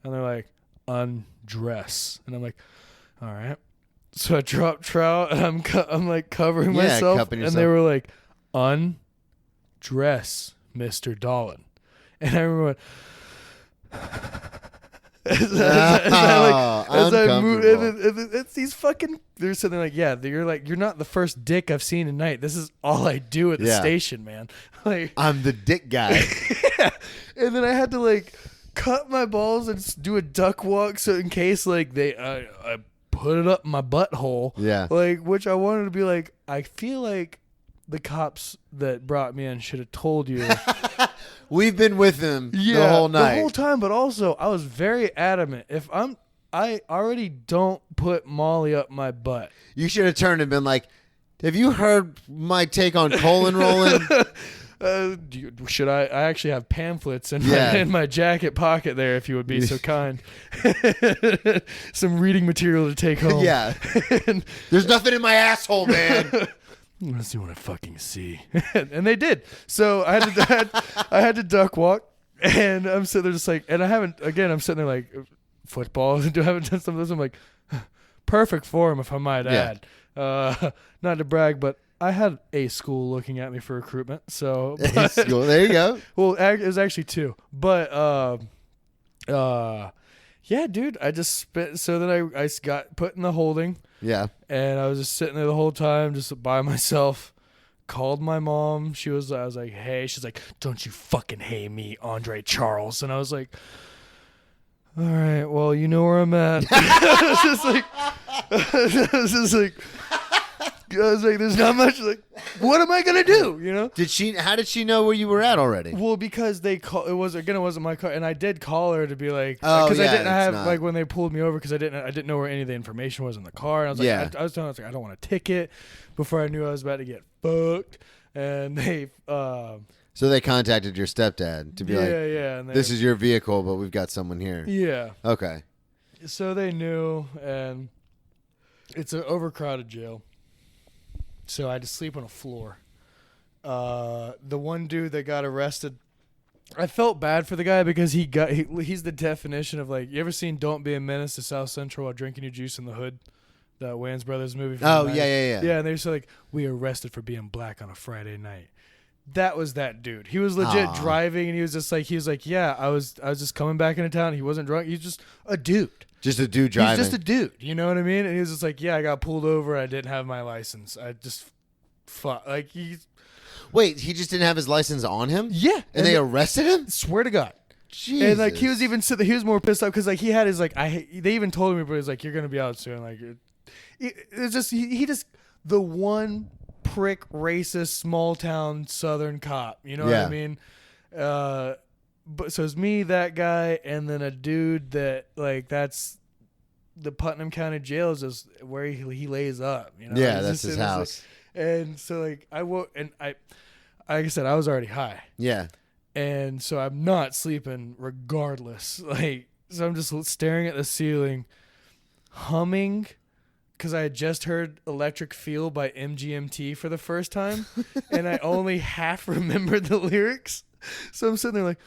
[SPEAKER 2] and they're like, "Undress," and I'm like, "All right." So I drop trout, and I'm like covering myself, and they were like, "Undress, Mr. Dahlen," and I remember. As I move, it's these fucking. They're sitting there like, yeah, you're not the first dick I've seen tonight. This is all I do at the station, man. Like
[SPEAKER 1] I'm the dick guy.
[SPEAKER 2] Yeah. And then I had to like cut my balls and do a duck walk, so in case like I put it up my butthole.
[SPEAKER 1] Yeah.
[SPEAKER 2] Like, which I wanted to be like, I feel like the cops that brought me in should have told you.
[SPEAKER 1] We've been with him the whole night.
[SPEAKER 2] The whole time, but also I was very adamant. I already don't put Molly up my butt.
[SPEAKER 1] You should have turned and been like, "Have you heard my take on colon rolling?"
[SPEAKER 2] Should I actually have pamphlets in my jacket pocket there, if you would be so kind. Some reading material to take home.
[SPEAKER 1] Yeah. There's nothing in my asshole, man.
[SPEAKER 2] Let's see what I fucking see. And they did. So I had to duck walk, and I'm sitting there just like, and I'm sitting there like, football. I haven't done some of this. I'm like, perfect form, if I might add. Not to brag, but I had a school looking at me for recruitment. So there
[SPEAKER 1] you go.
[SPEAKER 2] Well, it was actually two, but Yeah, dude. I just spent. So then I got put in the holding.
[SPEAKER 1] Yeah.
[SPEAKER 2] And I was just sitting there the whole time, just by myself. Called my mom. I was like, hey. She's like, don't you fucking hate me, Andre Charles. And I was like, all right, well, you know where I'm at. I was like, there's not much. Like, what am I gonna do? You know?
[SPEAKER 1] How did she know where you were at already?
[SPEAKER 2] Well, because it wasn't my car, and I did call her to be like,
[SPEAKER 1] oh,
[SPEAKER 2] because
[SPEAKER 1] yeah,
[SPEAKER 2] I didn't have
[SPEAKER 1] not.
[SPEAKER 2] like when they pulled me over, because I didn't know where any of the information was in the car. And I was like,
[SPEAKER 1] Yeah.
[SPEAKER 2] I was telling her, I was like, I don't want a ticket. Before I knew I was about to get fucked, and they
[SPEAKER 1] So they contacted your stepdad to be like,
[SPEAKER 2] and
[SPEAKER 1] this is your vehicle, but we've got someone here.
[SPEAKER 2] Yeah.
[SPEAKER 1] Okay.
[SPEAKER 2] So they knew, and it's an overcrowded jail. So I had to sleep on a floor. The one dude that got arrested, I felt bad for the guy because he's the definition of like, you ever seen Don't Be a Menace to South Central while drinking your juice in the hood? That Wayans Brothers movie.
[SPEAKER 1] Oh, yeah.
[SPEAKER 2] Yeah, and they were like, we arrested for being black on a Friday night. That was that dude. He was legit driving, and he was like, yeah, I was just coming back into town. He wasn't drunk. He's just a dude.
[SPEAKER 1] Just a dude driving.
[SPEAKER 2] He's just a dude. You know what I mean? And he was just like, yeah, I got pulled over. I didn't have my license. I just
[SPEAKER 1] Wait, he just didn't have his license on him?
[SPEAKER 2] Yeah.
[SPEAKER 1] And they arrested him?
[SPEAKER 2] Swear to God.
[SPEAKER 1] Jesus.
[SPEAKER 2] And like he was more pissed off because like he had his like they even told me, but he was like, you're gonna be out soon. Like it's just he just the one prick racist small town Southern cop. You know what I mean? But so it's me, that guy, and then a dude that like that's the Putnam County Jail is just where he lays up. You know?
[SPEAKER 1] Yeah,
[SPEAKER 2] He's
[SPEAKER 1] that's
[SPEAKER 2] just
[SPEAKER 1] his
[SPEAKER 2] in
[SPEAKER 1] house.
[SPEAKER 2] And so like I woke and like I said, I was already high.
[SPEAKER 1] Yeah.
[SPEAKER 2] And so I'm not sleeping regardless. Like, so I'm just staring at the ceiling, humming, because I had just heard Electric Feel by MGMT for the first time, and I only half remembered the lyrics. So I'm sitting there like,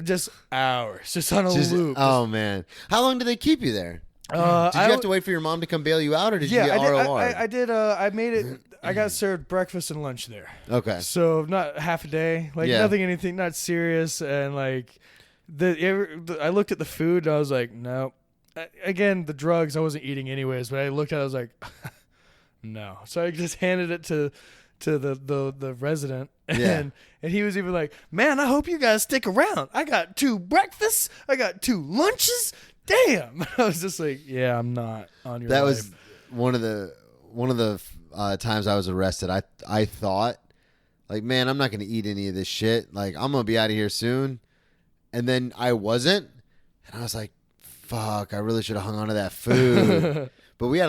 [SPEAKER 2] just hours, just on a loop.
[SPEAKER 1] Oh, man. How long did they keep you there? Did you have to wait for your mom to come bail you out, or did you get ROR?
[SPEAKER 2] I did. I made it. I got served breakfast and lunch there.
[SPEAKER 1] Okay.
[SPEAKER 2] So not half a day, like anything, not serious, and like I looked at the food and I was like, no. Again, the drugs I wasn't eating anyways, but I looked at it, I was like, no. So I just handed it to the resident, and he was even like, man, I hope you guys stick around. I got 2 breakfasts, I got 2 lunches. Damn. I was just like, yeah, I'm not on your.
[SPEAKER 1] That
[SPEAKER 2] life.
[SPEAKER 1] was one of the times I was arrested. I thought, like, man, I'm not going to eat any of this shit. Like, I'm going to be out of here soon. And then I wasn't. And I was like, fuck, I really should have hung on to that food. But there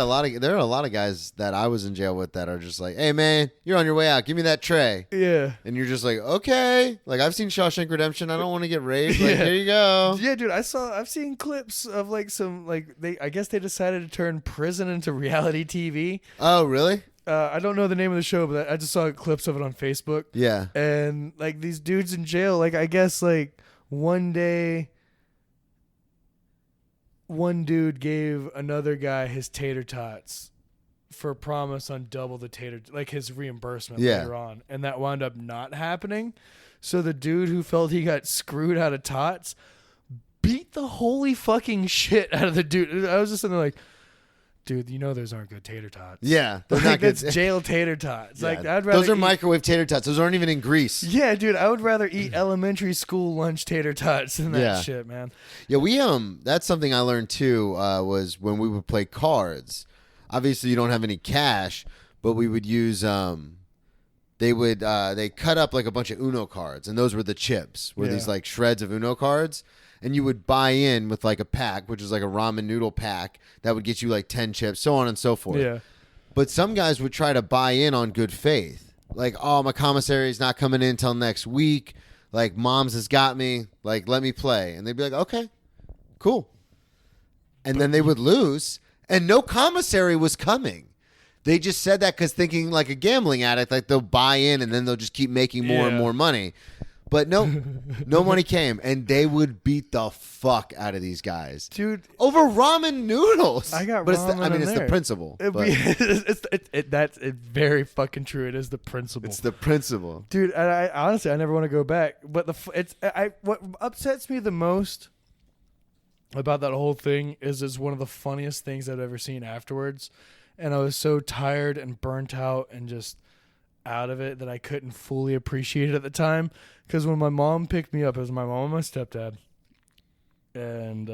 [SPEAKER 1] are a lot of guys that I was in jail with that are just like, hey, man, you're on your way out. Give me that tray.
[SPEAKER 2] Yeah.
[SPEAKER 1] And you're just like, okay. Like, I've seen Shawshank Redemption. I don't want to get raped. Like, here you go.
[SPEAKER 2] Yeah, dude, I've seen clips of like some, like, I guess they decided to turn prison into reality TV.
[SPEAKER 1] Oh, really?
[SPEAKER 2] I don't know the name of the show, but I just saw clips of it on Facebook.
[SPEAKER 1] Yeah.
[SPEAKER 2] And like these dudes in jail, like I guess like one day one dude gave another guy his tater tots for a promise on double the like his reimbursement later on, and that wound up not happening. So the dude who felt he got screwed out of tots beat the holy fucking shit out of the dude. I was just sitting there like, dude, you know those aren't good tater tots.
[SPEAKER 1] Yeah,
[SPEAKER 2] they're not good. That's jail tater tots. Yeah. Like I'd rather
[SPEAKER 1] those are microwave tater tots. Those aren't even in grease.
[SPEAKER 2] Yeah, dude, I would rather eat elementary school lunch tater tots than that shit, man.
[SPEAKER 1] Yeah, we that's something I learned too. Was when we would play cards. Obviously, you don't have any cash, but we would use they cut up like a bunch of Uno cards, and those were the chips. Were these like shreds of Uno cards. And you would buy in with like a pack, which is like a ramen noodle pack that would get you like 10 chips, so on and so forth.
[SPEAKER 2] Yeah.
[SPEAKER 1] But some guys would try to buy in on good faith. Like, oh, my commissary's not coming in until next week. Like, mom's has got me. Like, let me play. And they'd be like, okay, cool. And then they would lose, and no commissary was coming. They just said that because thinking like a gambling addict, like they'll buy in and then they'll just keep making more and more money. But no money came, and they would beat the fuck out of these guys,
[SPEAKER 2] dude,
[SPEAKER 1] over ramen noodles.
[SPEAKER 2] I got
[SPEAKER 1] but
[SPEAKER 2] ramen
[SPEAKER 1] it's
[SPEAKER 2] there.
[SPEAKER 1] the principle.
[SPEAKER 2] That's very fucking true. It is the principle.
[SPEAKER 1] It's the principle,
[SPEAKER 2] dude. I honestly, I never want to go back. But what upsets me the most about that whole thing is it's one of the funniest things I've ever seen afterwards, and I was so tired and burnt out and just out of it that I couldn't fully appreciate it at the time. Because when my mom picked me up, it was my mom and my stepdad, and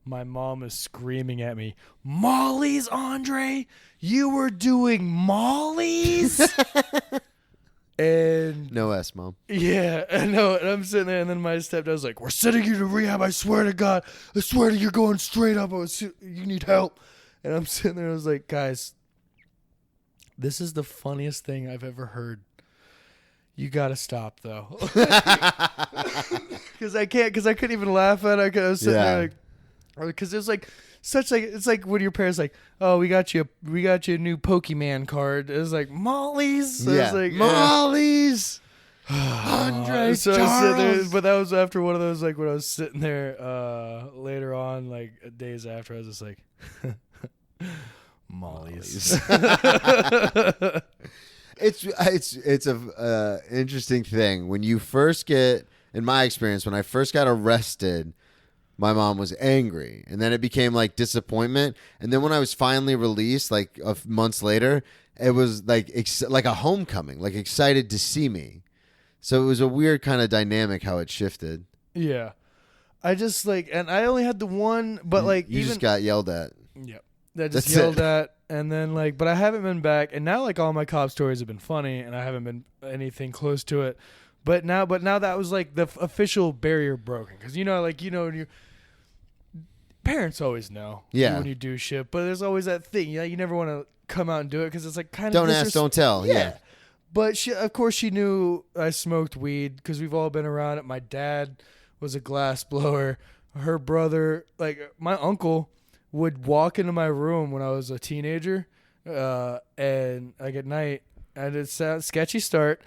[SPEAKER 2] my mom is screaming at me, "Molly's, Andre, you were doing Molly's." And
[SPEAKER 1] no S, Mom.
[SPEAKER 2] yeah, I know. And I'm sitting there, and then my stepdad's like, "We're sending you to rehab. I swear to God. I swear to you, you're going straight up. You need help." And I'm sitting there, I was like, "Guys, this is the funniest thing I've ever heard. You gotta stop though." Because I couldn't even laugh at it. I was sitting there like, because it's like it's like when your parents like, "Oh, we got you a new Pokemon card." It was like Molly's. So
[SPEAKER 1] Yeah,
[SPEAKER 2] like,
[SPEAKER 1] Molly's. Andre
[SPEAKER 2] so
[SPEAKER 1] Charles.
[SPEAKER 2] but that was after one of those, like when I was sitting there later on, like days after, I was just like, Molly's.
[SPEAKER 1] It's a interesting thing when you first get. In my experience, when I first got arrested, my mom was angry, and then it became like disappointment, and then when I was finally released, like months later, it was like like a homecoming, like excited to see me. So it was a weird kind of dynamic how it shifted.
[SPEAKER 2] Yeah, I just like, and I only had the one, but like
[SPEAKER 1] you just got yelled at.
[SPEAKER 2] Yep. That just
[SPEAKER 1] That's
[SPEAKER 2] yelled
[SPEAKER 1] it.
[SPEAKER 2] at, and then like, but I haven't been back, and now like all my cop stories have been funny, and I haven't been anything close to it. But now that was like the official barrier broken, because your parents always know when you do shit, but there's always that thing, you never want to come out and do it because it's like kind of
[SPEAKER 1] don't ask, don't tell. Yeah.
[SPEAKER 2] But of course she knew I smoked weed because we've all been around it. My dad was a glass blower. Her brother, like my uncle, would walk into my room when I was a teenager, and like at night. And it's a sketchy start.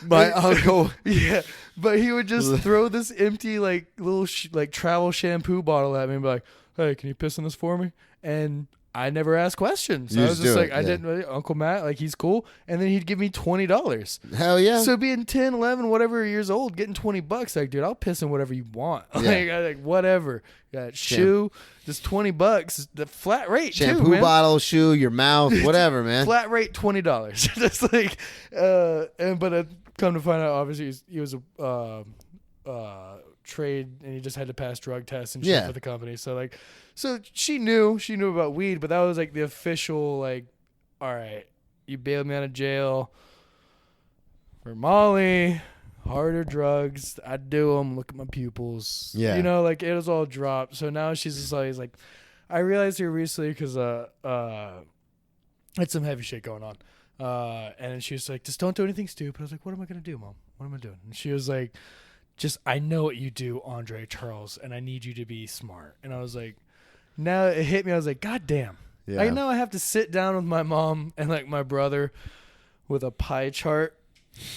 [SPEAKER 1] My uncle.
[SPEAKER 2] Yeah. But he would just throw this empty, like, little, like, travel shampoo bottle at me and be like, "Hey, can you piss in this for me?" And I never asked questions. So I was just like, I didn't really, Uncle Matt, like, he's cool. And then he'd give me $20.
[SPEAKER 1] Hell yeah.
[SPEAKER 2] So being 10, 11, whatever years old, getting $20, like, dude, I'll piss in whatever you want. Like whatever. Got shoe, just $20. The flat rate,
[SPEAKER 1] shampoo
[SPEAKER 2] too, man.
[SPEAKER 1] bottle, shoe, your mouth, whatever, man.
[SPEAKER 2] Flat rate $20. Just like, but come to find out, obviously he was a trade, and he just had to pass drug tests and shit for the company. So like, so she knew about weed, but that was like the official, like, all right, you bailed me out of jail for Molly. Harder drugs, I do them. Look at my pupils.
[SPEAKER 1] Yeah,
[SPEAKER 2] like it was all dropped. So now she's just always like, I realized here recently because had some heavy shit going on, and then she was like, just don't do anything stupid. I was like, what am I gonna do, Mom? What am I doing? And she was like, just, I know what you do, Andre Charles, and I need you to be smart. And I was like, now it hit me. I was like, God damn.
[SPEAKER 1] Yeah.
[SPEAKER 2] I know I have to sit down with my mom and like my brother with a pie chart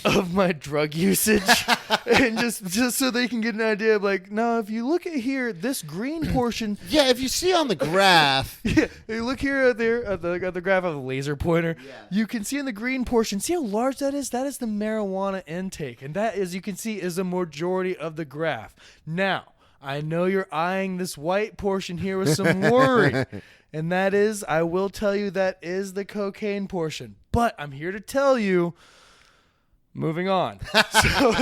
[SPEAKER 2] of my drug usage and just so they can get an idea of like, no, if you look at here, this green portion.
[SPEAKER 1] Yeah, if you see on the graph.
[SPEAKER 2] Yeah, you look here at the graph of the laser pointer. Yeah. You can see in the green portion, see how large that is? That is the marijuana intake. And that, as you can see, is a majority of the graph. Now, I know you're eyeing this white portion here with some worry. And that is, I will tell you, that is the cocaine portion. But I'm here to tell you, moving on. So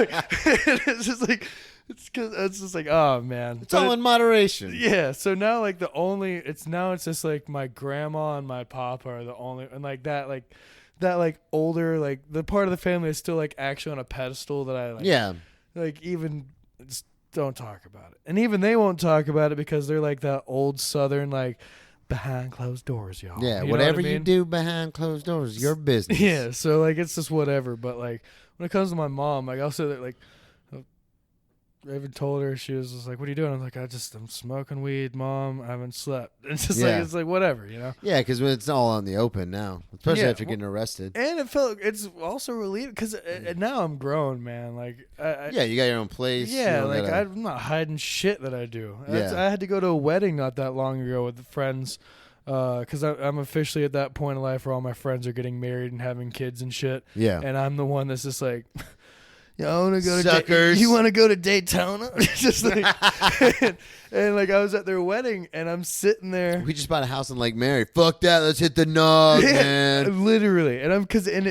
[SPEAKER 2] it's just like, oh man,
[SPEAKER 1] it's all in moderation.
[SPEAKER 2] Yeah. So now like it's just like my grandma and my papa are the only, and like that older, like the part of the family is still like actually on a pedestal that I like. Yeah. Like even just don't talk about it, and even they won't talk about it because they're like that old Southern like, behind closed doors, y'all.
[SPEAKER 1] Yeah,
[SPEAKER 2] you
[SPEAKER 1] whatever you do behind closed doors is your business.
[SPEAKER 2] Yeah, so like it's just whatever. But like when it comes to my mom, like I'll say that like even told her. She was just like, "What are you doing?" I'm like, "I'm smoking weed, Mom. I haven't slept." It's just
[SPEAKER 1] Yeah.
[SPEAKER 2] it's like whatever,
[SPEAKER 1] Yeah, because it's all on the open now, especially
[SPEAKER 2] Yeah,
[SPEAKER 1] after getting arrested.
[SPEAKER 2] And it's also relieved because now I'm grown, man. Like,
[SPEAKER 1] Yeah, you got your own place.
[SPEAKER 2] yeah,
[SPEAKER 1] you don't
[SPEAKER 2] like
[SPEAKER 1] gotta-
[SPEAKER 2] I'm not hiding shit that I do.
[SPEAKER 1] Yeah.
[SPEAKER 2] I had to go to a wedding not that long ago with friends, because I'm officially at that point in life where all my friends are getting married and having kids and shit.
[SPEAKER 1] Yeah.
[SPEAKER 2] And I'm the one that's just like, yeah, I want to go to
[SPEAKER 1] Suckers.
[SPEAKER 2] you want to go to Daytona? Just like, and like I was at their wedding and I'm sitting there.
[SPEAKER 1] We just bought a house in Lake Mary. Fuck that. Let's hit the nog, man.
[SPEAKER 2] Literally, and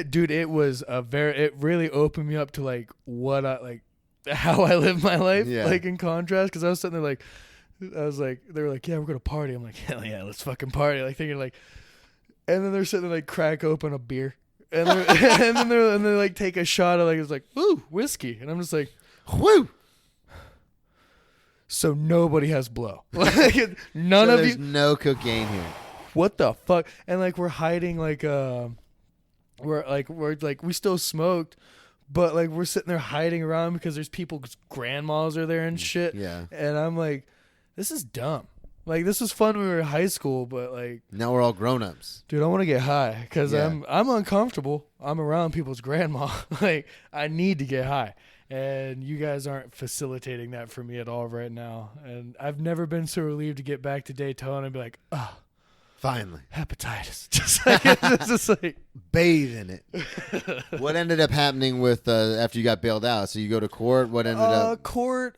[SPEAKER 2] dude, it was it really opened me up to like what I like, how I live my life.
[SPEAKER 1] Yeah.
[SPEAKER 2] Like in contrast, because I was sitting there like, they were like, yeah, we're gonna party. I'm like, hell yeah, let's fucking party. Like thinking like, and then they're sitting there like crack open a beer. And then they like take a shot of like it's like ooh whiskey, and I'm just like whoo. So nobody has blow. Like, none of
[SPEAKER 1] There's
[SPEAKER 2] you.
[SPEAKER 1] no cocaine here.
[SPEAKER 2] What the fuck? And like we're hiding like we still smoked, but like we're sitting there hiding around because there's people's grandmas are there and shit.
[SPEAKER 1] Yeah.
[SPEAKER 2] And I'm like, this is dumb. Like this was fun when we were in high school, but like
[SPEAKER 1] Now we're all grown-ups.
[SPEAKER 2] dude, I want to get high because
[SPEAKER 1] Yeah.
[SPEAKER 2] I'm uncomfortable. I'm around people's grandma. Like I need to get high, and you guys aren't facilitating that for me at all right now. And I've never been so relieved to get back to Daytona and be like, oh,
[SPEAKER 1] Finally.
[SPEAKER 2] hepatitis. Just like it's just like
[SPEAKER 1] Bathe in it. What ended up happening with after you got bailed out? So you go to court. What ended up?
[SPEAKER 2] Court.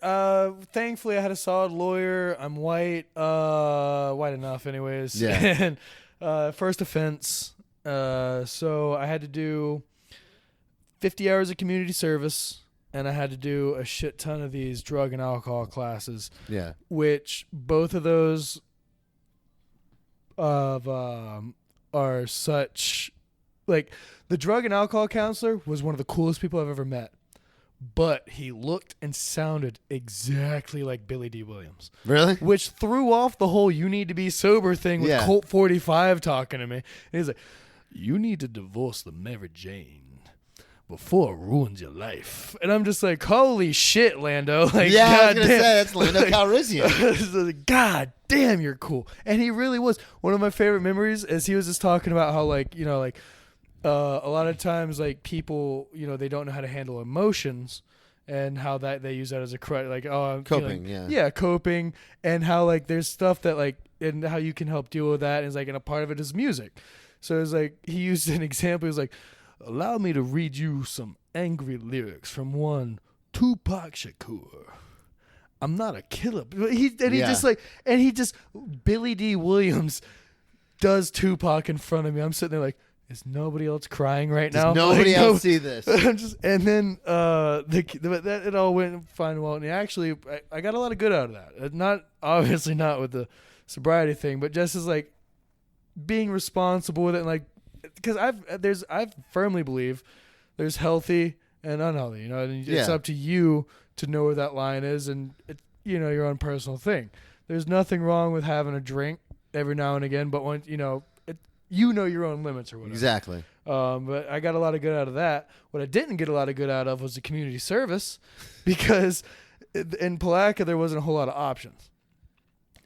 [SPEAKER 2] Thankfully, I had a solid lawyer. I'm white. White enough, anyways.
[SPEAKER 1] Yeah.
[SPEAKER 2] And first offense. So I had to do 50 hours of community service, and I had to do a shit ton of these drug and alcohol classes.
[SPEAKER 1] Yeah.
[SPEAKER 2] Which both of those are such like the drug and alcohol counselor was one of the coolest people I've ever met, but he looked and sounded exactly like Billy D. Williams,
[SPEAKER 1] Really?
[SPEAKER 2] which threw off the whole "you need to be sober" thing with
[SPEAKER 1] Yeah.
[SPEAKER 2] Colt 45 talking to me. And he's like, "You need to divorce the Mary Jane before it ruins your life." And I'm just like, holy shit, Lando. Like,
[SPEAKER 1] Yeah, I was gonna
[SPEAKER 2] goddamn.
[SPEAKER 1] say that's Lando Calrissian.
[SPEAKER 2] God damn, you're cool. And he really was. One of my favorite memories is he was just talking about how a lot of times like people, they don't know how to handle emotions, and how that they use that as a like, oh, I'm
[SPEAKER 1] Coping,
[SPEAKER 2] feeling,
[SPEAKER 1] yeah.
[SPEAKER 2] coping, and how like there's stuff that like and how you can help deal with that, and it's like, and a part of it is music. So it's like he used an example. He was like, allow me to read you some angry lyrics from one Tupac Shakur. I'm not a killer. He just Billy D. Williams does Tupac in front of me. I'm sitting there like, is nobody else crying right now?
[SPEAKER 1] Does nobody
[SPEAKER 2] Like,
[SPEAKER 1] else see this?
[SPEAKER 2] And then it all went fine and well. And actually, I got a lot of good out of that. Obviously not with the sobriety thing, but just as like being responsible with it, and like, because I firmly believe there's healthy and unhealthy. And it's
[SPEAKER 1] Yeah.
[SPEAKER 2] up to you to know where that line is, and it's your own personal thing. There's nothing wrong with having a drink every now and again, but when your own limits or whatever.
[SPEAKER 1] Exactly.
[SPEAKER 2] But I got a lot of good out of that. What I didn't get a lot of good out of was the community service, because in Palatka there wasn't a whole lot of options.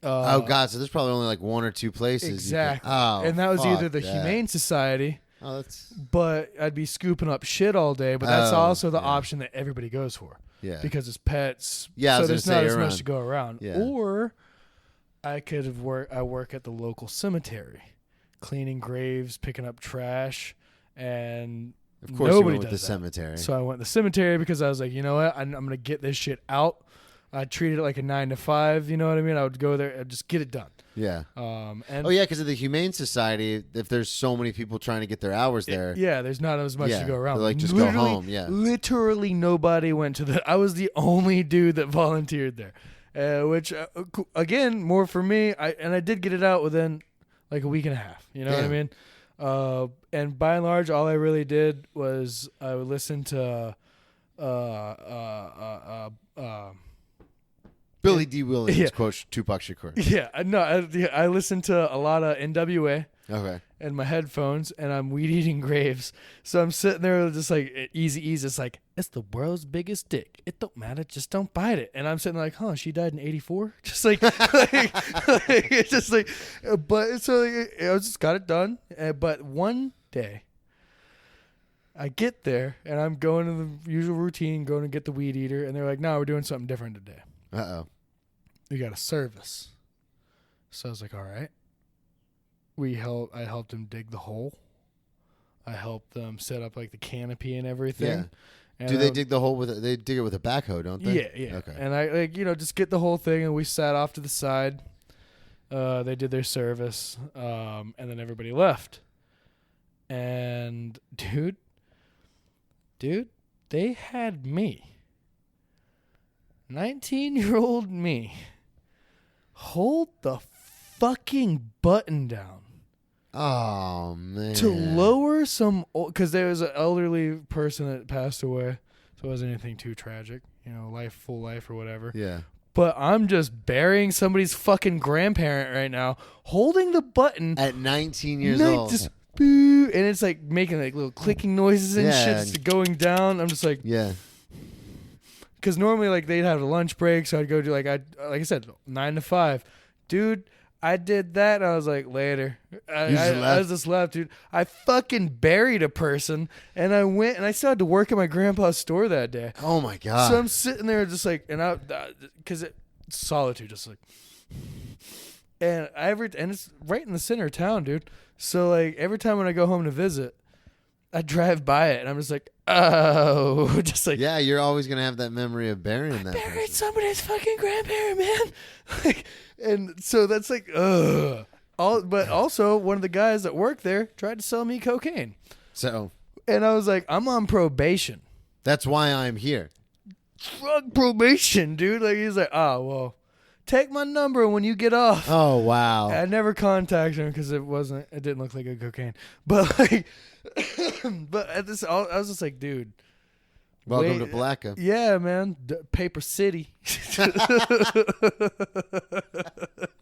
[SPEAKER 1] Oh God! So there's probably only like one or two places.
[SPEAKER 2] Exactly.
[SPEAKER 1] Oh,
[SPEAKER 2] and that was either the
[SPEAKER 1] fuck that.
[SPEAKER 2] Humane Society,
[SPEAKER 1] Oh, that's
[SPEAKER 2] but I'd be scooping up shit all day. But that's
[SPEAKER 1] Oh,
[SPEAKER 2] also the
[SPEAKER 1] yeah.
[SPEAKER 2] option that everybody goes for.
[SPEAKER 1] yeah.
[SPEAKER 2] Because it's pets.
[SPEAKER 1] Yeah, I
[SPEAKER 2] so
[SPEAKER 1] was
[SPEAKER 2] there's
[SPEAKER 1] gonna
[SPEAKER 2] not
[SPEAKER 1] say
[SPEAKER 2] as
[SPEAKER 1] around.
[SPEAKER 2] much to go around.
[SPEAKER 1] Yeah.
[SPEAKER 2] Or I could have I work at the local cemetery, cleaning graves, picking up trash, and
[SPEAKER 1] Of course, you
[SPEAKER 2] nobody
[SPEAKER 1] went with the
[SPEAKER 2] does that.
[SPEAKER 1] cemetery.
[SPEAKER 2] So I went to the cemetery because I was like, you know what, I'm gonna get this shit out. I treated it like a 9 to 5. You know what I mean? I would go there and just get it done.
[SPEAKER 1] yeah.
[SPEAKER 2] And
[SPEAKER 1] Oh yeah, because of the Humane Society, if there's so many people trying to get their hours there,
[SPEAKER 2] yeah, there's not as much
[SPEAKER 1] Yeah,
[SPEAKER 2] to go around.
[SPEAKER 1] they're like, just go
[SPEAKER 2] Literally-
[SPEAKER 1] home, yeah.
[SPEAKER 2] Literally nobody went to the. I was the only dude that volunteered there, which again, more for me. I did get it out within like a week and a half. You know what I mean? And by and large, all I really did was I would listen to
[SPEAKER 1] Billy D. Williams
[SPEAKER 2] Yeah.
[SPEAKER 1] quotes Tupac Shakur.
[SPEAKER 2] I listened to a lot of NWA.
[SPEAKER 1] Okay.
[SPEAKER 2] and my headphones, and I'm weed eating graves. So I'm sitting there just like easy. It's like, it's the world's biggest dick. It don't matter, just don't bite it. And I'm sitting there like, huh? She died in '84. Just like, it's just like, but so like, I just got it done. But one day, I get there and I'm going to the usual routine, going to get the weed eater, and they're like, no, we're doing something different today. We got a service. So I was like, all right. I helped them dig the hole. I helped them set up like the canopy and everything.
[SPEAKER 1] Yeah.
[SPEAKER 2] And
[SPEAKER 1] Do they dig the hole they dig it with a backhoe, don't they?
[SPEAKER 2] Yeah.
[SPEAKER 1] Okay.
[SPEAKER 2] And I like, just get the whole thing, and we sat off to the side. They did their service, and then everybody left. And dude, they had me, 19-year-old me, hold the fucking button down.
[SPEAKER 1] Oh, man.
[SPEAKER 2] To lower some, because there was an elderly person that passed away, so it wasn't anything too tragic, full life or whatever.
[SPEAKER 1] Yeah.
[SPEAKER 2] But I'm just burying somebody's fucking grandparent right now, holding the button.
[SPEAKER 1] At 19 years old.
[SPEAKER 2] Just boo, and it's like making like little clicking noises and shit, just going down. I'm just like,
[SPEAKER 1] yeah.
[SPEAKER 2] Because normally like they'd have a lunch break, so I'd go do like I said 9 to 5, dude. I did that, and I was like, later. I was just left, dude. I fucking buried a person, and I went, and I still had to work at my grandpa's store that day.
[SPEAKER 1] Oh, my God.
[SPEAKER 2] So I'm sitting there just like, and because it's solitude, just like, and it's right in the center of town, dude. So like every time when I go home to visit, I drive by it, and I'm just like, oh, just like,
[SPEAKER 1] yeah, you're always gonna have that memory of burying that.
[SPEAKER 2] Buried somebody's fucking grandparent, man. Like, and so that's like, ugh. But also one of the guys that worked there tried to sell me cocaine.
[SPEAKER 1] So,
[SPEAKER 2] and I was like, I'm on probation.
[SPEAKER 1] That's why I'm here.
[SPEAKER 2] Drug probation, dude. Like he's like, oh well, take my number when you get off.
[SPEAKER 1] Oh wow.
[SPEAKER 2] I never contacted him because it didn't look like a cocaine. But like, but at this, I was just like, dude.
[SPEAKER 1] Welcome to Blacka.
[SPEAKER 2] Yeah, man. Paper City.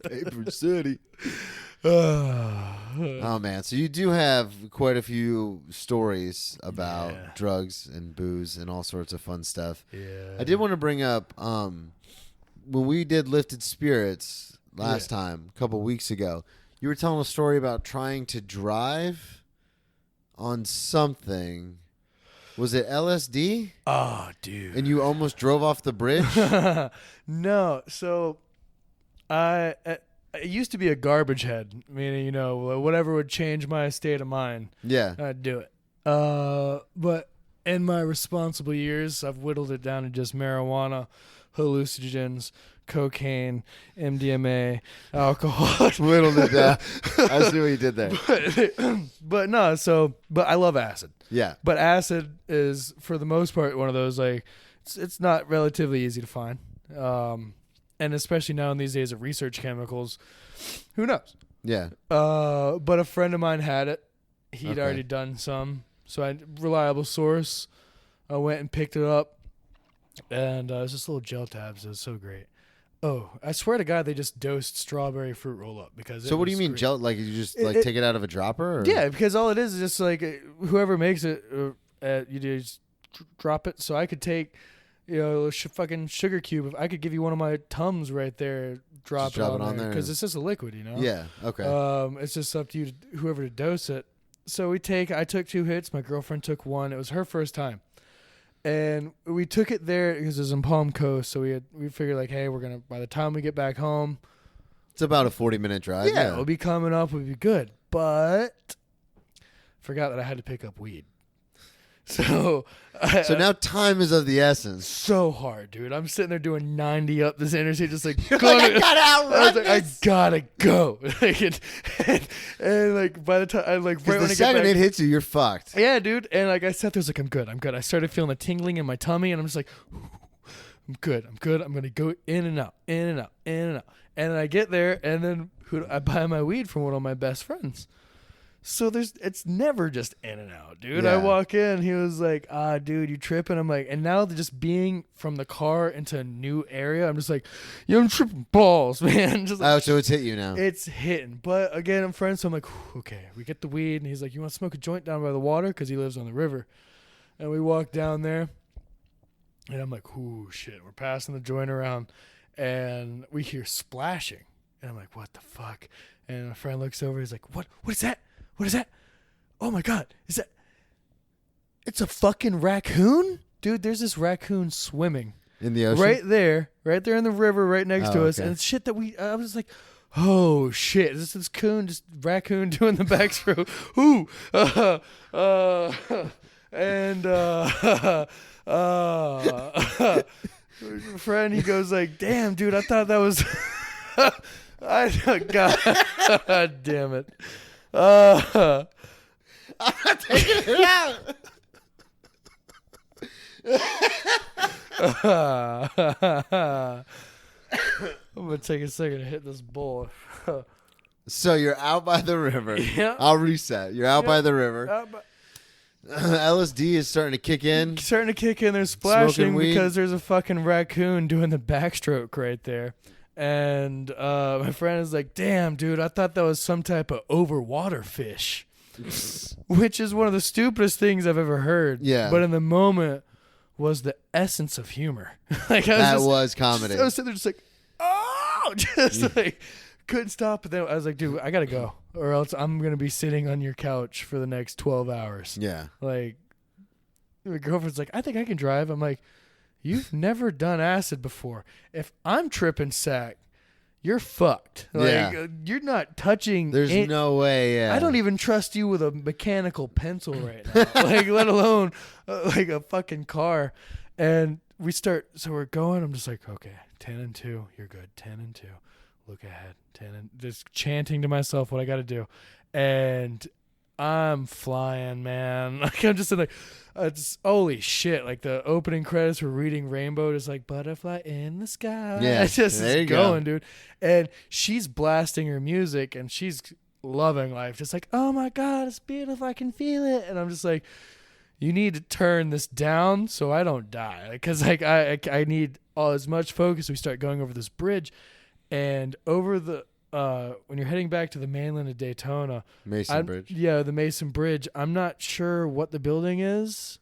[SPEAKER 1] Paper City. Oh, man. So you do have quite a few stories about drugs and booze and all sorts of fun stuff.
[SPEAKER 2] Yeah.
[SPEAKER 1] I did want to bring up when we did Lifted Spirits last time, a couple weeks ago, you were telling a story about trying to drive on something. Was it LSD?
[SPEAKER 2] Oh, dude.
[SPEAKER 1] And you almost drove off the bridge?
[SPEAKER 2] No. So I used to be a garbage head, meaning, whatever would change my state of mind.
[SPEAKER 1] Yeah.
[SPEAKER 2] I'd do it. But in my responsible years, I've whittled it down to just marijuana, hallucinogens, cocaine, MDMA, alcohol.
[SPEAKER 1] Whittled it down. I see what you did there.
[SPEAKER 2] But I love acid.
[SPEAKER 1] Yeah.
[SPEAKER 2] But acid is, for the most part, one of those, like, it's not relatively easy to find. And especially now in these days of research chemicals, who knows?
[SPEAKER 1] Yeah.
[SPEAKER 2] But a friend of mine had it. He'd already done some. So reliable source. I went and picked it up. And it was just little gel tabs. It was so great. Oh, I swear to God, they just dosed strawberry fruit roll up because.
[SPEAKER 1] So what do you mean
[SPEAKER 2] great.
[SPEAKER 1] gel? Like you just take it out of a dropper? Or?
[SPEAKER 2] Yeah, because all it is just like whoever makes it, you just drop it. So I could take, a fucking sugar cube. I could give you one of my Tums right there. Drop it on there because it's just a liquid,
[SPEAKER 1] Yeah. Okay.
[SPEAKER 2] It's just up to you, whoever to dose it. So I took 2 hits. My girlfriend took 1. It was her first time. And we took it there because it was in Palm Coast, so we figured like, hey, by the time we get back home,
[SPEAKER 1] it's about a 40-minute drive. Yeah,
[SPEAKER 2] we'll be coming up, we'll be good. But forgot that I had to pick up weed. So
[SPEAKER 1] now time is of the essence.
[SPEAKER 2] So hard, dude. I'm sitting there doing 90 up this interstate, just like,
[SPEAKER 1] I gotta outrun
[SPEAKER 2] this. I gotta go. and like by the time I like right when
[SPEAKER 1] the second it hits you, you're fucked.
[SPEAKER 2] Yeah, dude. And like I sat there, I was like, I'm good. I started feeling the tingling in my tummy, and I'm just like, I'm good. I'm gonna go in and out. And then I get there, and then I buy my weed from one of my best friends. So it's never just in and out, dude.
[SPEAKER 1] Yeah.
[SPEAKER 2] I walk in, he was like, dude, you tripping? I'm like, and now just being from the car into a new area, I'm just like, yo, I'm tripping balls, man. Just like,
[SPEAKER 1] so it's hit you now.
[SPEAKER 2] it's hitting. But again, I'm friends, so I'm like, okay, we get the weed, and he's like, you want to smoke a joint down by the water? Because he lives on the river. And we walk down there, and I'm like, ooh, shit. We're passing the joint around, and we hear splashing. And I'm like, what the fuck? And my friend looks over, he's like, what is that? What is that? Oh my God. Is that? It's a fucking raccoon? Dude, there's this raccoon swimming.
[SPEAKER 1] In the ocean?
[SPEAKER 2] Right there in the river right next to us.
[SPEAKER 1] Okay.
[SPEAKER 2] And it's shit that I was like, oh shit. Is this raccoon doing the backstroke? Ooh. Friend, he goes like, damn, dude, I thought that was... God damn it.
[SPEAKER 1] I'm not taking it out.
[SPEAKER 2] I'm going to take a second to hit this bowl.
[SPEAKER 1] So you're out by the river.
[SPEAKER 2] Yeah.
[SPEAKER 1] I'll reset. You're out by the river.
[SPEAKER 2] But
[SPEAKER 1] LSD is starting to kick in.
[SPEAKER 2] starting to kick in. They're splashing
[SPEAKER 1] Smoking weed.
[SPEAKER 2] because there's a fucking raccoon doing the backstroke right there. And my friend is like, damn, dude, I thought that was some type of overwater fish. Which is one of the stupidest things I've ever heard.
[SPEAKER 1] Yeah.
[SPEAKER 2] But in the moment was the essence of humor. Like
[SPEAKER 1] That was comedy.
[SPEAKER 2] I was sitting there just like, oh, just like couldn't stop. But then I was like, dude, I gotta go, or else I'm gonna be sitting on your couch for the next 12 hours.
[SPEAKER 1] Yeah.
[SPEAKER 2] Like, my girlfriend's like, I think I can drive. I'm like, you've never done acid before. If I'm tripping sack, you're fucked. Like,
[SPEAKER 1] Yeah.
[SPEAKER 2] You're not touching.
[SPEAKER 1] There's no way. Yeah.
[SPEAKER 2] I don't even trust you with a mechanical pencil right now. Like, let alone like a fucking car. And so we're going. I'm just like, okay, 10 and 2, you're good. 10 and 2, look ahead. 10 and just chanting to myself what I got to do, and I'm flying, man. Like, I'm just in like, it's holy shit. Like, the opening credits were reading Rainbow, just like butterfly in the sky.
[SPEAKER 1] Yeah,
[SPEAKER 2] It's just
[SPEAKER 1] there you
[SPEAKER 2] going,
[SPEAKER 1] go.
[SPEAKER 2] dude. And she's blasting her music, and she's loving life. Just like, oh my God, it's beautiful. I can feel it. And I'm just like, you need to turn this down so I don't die. Because like I need as much focus. We start going over this bridge, and over the when you're heading back to the mainland of Daytona,
[SPEAKER 1] Mason Bridge.
[SPEAKER 2] Yeah, the Mason Bridge. I'm not sure what the building is.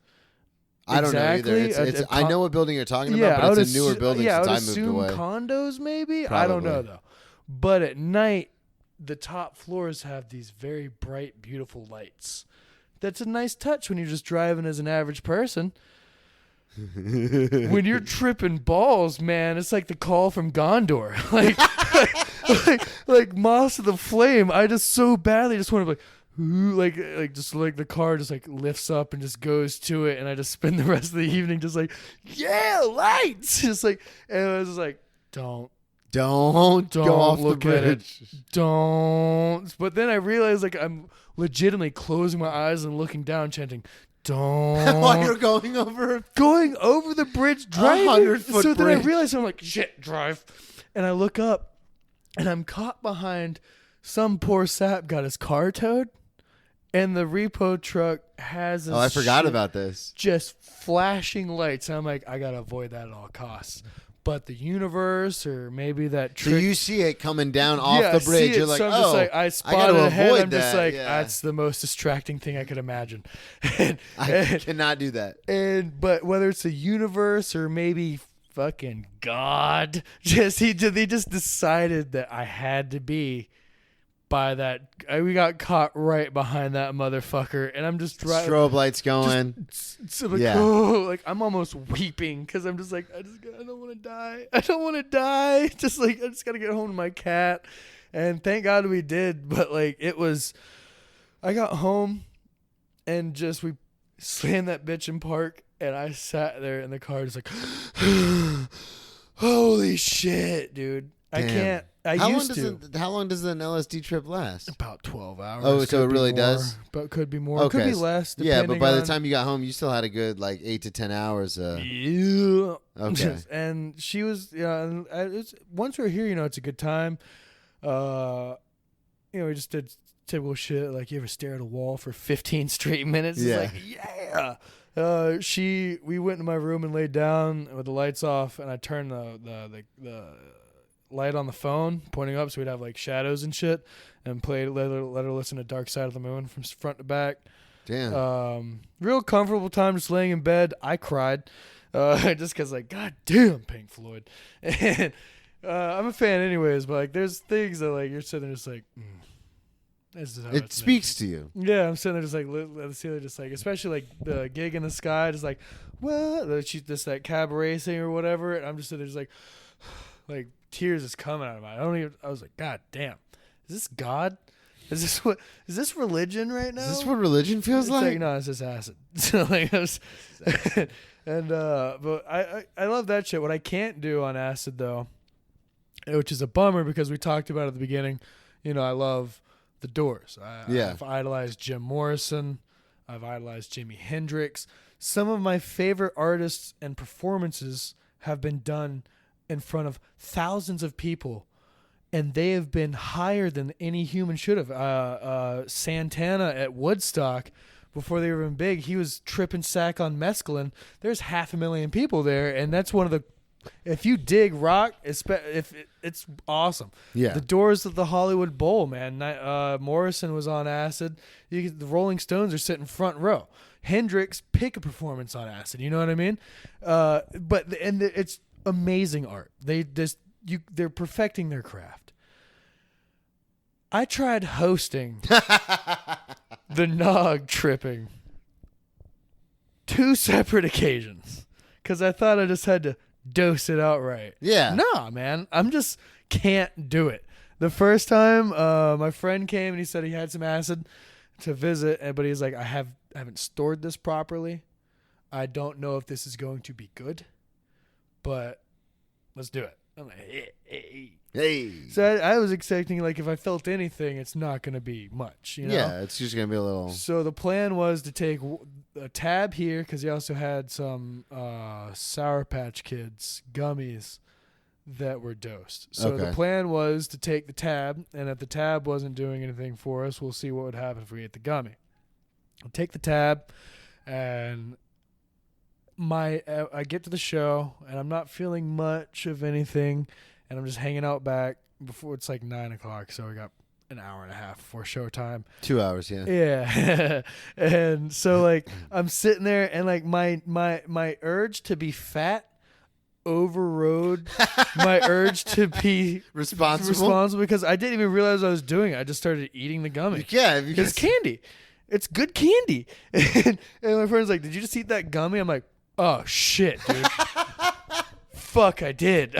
[SPEAKER 1] I don't know either.
[SPEAKER 2] Exactly.
[SPEAKER 1] I know what building you're talking
[SPEAKER 2] Yeah,
[SPEAKER 1] about,
[SPEAKER 2] I
[SPEAKER 1] but
[SPEAKER 2] would
[SPEAKER 1] it's a newer building
[SPEAKER 2] I
[SPEAKER 1] since
[SPEAKER 2] would
[SPEAKER 1] I moved
[SPEAKER 2] assume
[SPEAKER 1] away.
[SPEAKER 2] condos, maybe. I don't know
[SPEAKER 1] Probably.
[SPEAKER 2] though. But at night, the top floors have these very bright, beautiful lights. That's a nice touch when you're just driving as an average person. When you're tripping balls, man, it's like the call from Gondor. like Moss of the Flame. I just so badly just want to like just like the car just like lifts up and just goes to it, and I just spend the rest of the evening just like, yeah, lights, just like, and I was just like, don't
[SPEAKER 1] Don't go off the
[SPEAKER 2] look at it.
[SPEAKER 1] bridge.
[SPEAKER 2] Don't. But then I realized like I'm legitimately closing my eyes and looking down, chanting, don't.
[SPEAKER 1] While you're going over.
[SPEAKER 2] Going over the bridge, driving.
[SPEAKER 1] 100-foot
[SPEAKER 2] so then I
[SPEAKER 1] bridge.
[SPEAKER 2] realized, I'm like, shit, drive. And I look up, and I'm caught behind some poor sap got his car towed, and the repo truck has his
[SPEAKER 1] Oh, I forgot
[SPEAKER 2] shit
[SPEAKER 1] about this.
[SPEAKER 2] just flashing lights. And I'm like, I gotta avoid that at all costs. But the universe, or maybe that
[SPEAKER 1] So
[SPEAKER 2] trick.
[SPEAKER 1] you see it coming down off
[SPEAKER 2] Yeah,
[SPEAKER 1] the
[SPEAKER 2] I see
[SPEAKER 1] bridge.
[SPEAKER 2] it,
[SPEAKER 1] You're like,
[SPEAKER 2] so I'm
[SPEAKER 1] oh,
[SPEAKER 2] just like, I
[SPEAKER 1] gotta
[SPEAKER 2] spotted ahead.
[SPEAKER 1] avoid
[SPEAKER 2] I'm just
[SPEAKER 1] that,
[SPEAKER 2] like,
[SPEAKER 1] yeah.
[SPEAKER 2] that's the most distracting thing I could imagine. and,
[SPEAKER 1] I cannot do that.
[SPEAKER 2] but whether it's the universe or maybe fucking God, he just decided that I had to be by that. We got caught right behind that motherfucker, and I'm just driving.
[SPEAKER 1] Strobe lights going.
[SPEAKER 2] So like,
[SPEAKER 1] Yeah.
[SPEAKER 2] oh, like I'm almost weeping because I'm just like, I don't want to die. I don't want to die. Just like, I just got to get home to my cat. And thank God we did. But like, I got home and just, we slammed that bitch in park, and I sat there in the car just like, holy shit, dude. I
[SPEAKER 1] Damn.
[SPEAKER 2] can't.
[SPEAKER 1] How long does an LSD trip last?
[SPEAKER 2] About 12 hours.
[SPEAKER 1] Oh, so
[SPEAKER 2] Could
[SPEAKER 1] it
[SPEAKER 2] be
[SPEAKER 1] really
[SPEAKER 2] more,
[SPEAKER 1] does?
[SPEAKER 2] But could be more.
[SPEAKER 1] Okay.
[SPEAKER 2] Could be less.
[SPEAKER 1] Yeah, but by the
[SPEAKER 2] on-
[SPEAKER 1] time you got home, you still had a good like 8 to 10 hours.
[SPEAKER 2] Yeah.
[SPEAKER 1] Okay.
[SPEAKER 2] And she was, and once we're here, it's a good time. We just did typical shit. Like, you ever stare at a wall for 15 straight minutes?
[SPEAKER 1] Yeah.
[SPEAKER 2] It's like, yeah. We went to my room and laid down with the lights off, and I turned the light on the phone pointing up so we'd have like shadows and shit, and let her listen to Dark Side of the Moon from front to back.
[SPEAKER 1] Damn.
[SPEAKER 2] Real comfortable time just laying in bed. I cried just because, like, god damn Pink Floyd. And I'm a fan anyways, but like there's things that like you're sitting there just like this is how
[SPEAKER 1] It
[SPEAKER 2] it's
[SPEAKER 1] speaks to you.
[SPEAKER 2] yeah, I'm sitting there just like at the ceiling, just like, especially like the Gig in the Sky, just like, what? That cabaret singer or whatever, and I'm just sitting there just like tears is coming out of my. I was like, god damn, is this God? Is this religion right now?
[SPEAKER 1] Is this what religion feels
[SPEAKER 2] It's
[SPEAKER 1] like?
[SPEAKER 2] no, it's just acid. So like, and but I love that shit. What I can't do on acid though, which is a bummer because we talked about it at the beginning. You know, I love the Doors. I've idolized Jim Morrison. I've idolized Jimi Hendrix. Some of my favorite artists and performances have been done in front of thousands of people, and they have been higher than any human should have. Santana at Woodstock, before they were even big, he was tripping sack on mescaline. There's 500,000 people there, and that's one of the. If you dig rock, it's awesome.
[SPEAKER 1] Yeah.
[SPEAKER 2] The Doors at the Hollywood Bowl, man. Morrison was on acid. The Rolling Stones are sitting front row. Hendrix, pick a performance on acid. You know what I mean? It's amazing art. They're perfecting their craft. I tried hosting the Nog tripping 2 separate occasions because I thought I just had to dose it outright.
[SPEAKER 1] Yeah.
[SPEAKER 2] Nah, man. I'm just can't do it. The first time, my friend came and he said he had some acid to visit, but he's like, I haven't stored this properly. I don't know if this is going to be good, but let's do it. I'm like,
[SPEAKER 1] Hey.
[SPEAKER 2] So I was expecting, like, if I felt anything, it's not going to be much, you know?
[SPEAKER 1] Yeah, it's just gonna be a little.
[SPEAKER 2] So the plan was to take a tab here because he also had some Sour Patch Kids gummies that were dosed. So the plan was to take the tab, and if the tab wasn't doing anything for us, we'll see what would happen if we ate the gummy. I'll take the tab, and I get to the show, and I'm not feeling much of anything, and I'm just hanging out back before it's like 9 o'clock, so we got an hour and a half before showtime.
[SPEAKER 1] 2 hours, yeah.
[SPEAKER 2] Yeah. And so like I'm sitting there, and like my urge to be fat overrode my urge to be responsible because I didn't even realize I was doing it. I just started eating the gummy.
[SPEAKER 1] Yeah,
[SPEAKER 2] it's candy. It's good candy. And my friend's like, "Did you just eat that gummy?" I'm like, "Oh shit, dude." Fuck, I did.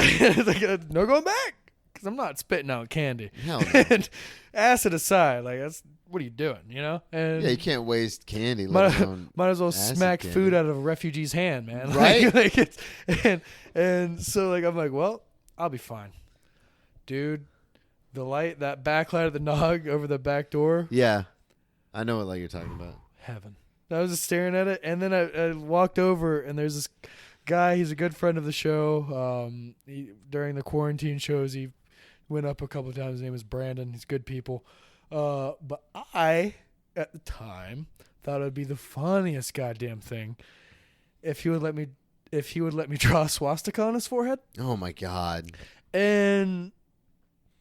[SPEAKER 2] Like, no going back, because I'm not spitting out candy.
[SPEAKER 1] Hell no.
[SPEAKER 2] And acid aside, like, what are you doing, you know? And
[SPEAKER 1] yeah, you can't waste candy.
[SPEAKER 2] might as well smack
[SPEAKER 1] candy.
[SPEAKER 2] food out of a refugee's hand, man.
[SPEAKER 1] Right?
[SPEAKER 2] And so like I'm like, well, I'll be fine, dude. The light, that backlight of the Nog over the back door.
[SPEAKER 1] Yeah, I know what light you're talking about.
[SPEAKER 2] Heaven. I was just staring at it, and then I walked over, and there's this guy. He's a good friend of the show. During the quarantine shows, he went up a couple of times. His name is Brandon. He's good people. But I, at the time, thought it would be the funniest goddamn thing if he would let me draw a swastika on his forehead.
[SPEAKER 1] Oh my god.
[SPEAKER 2] And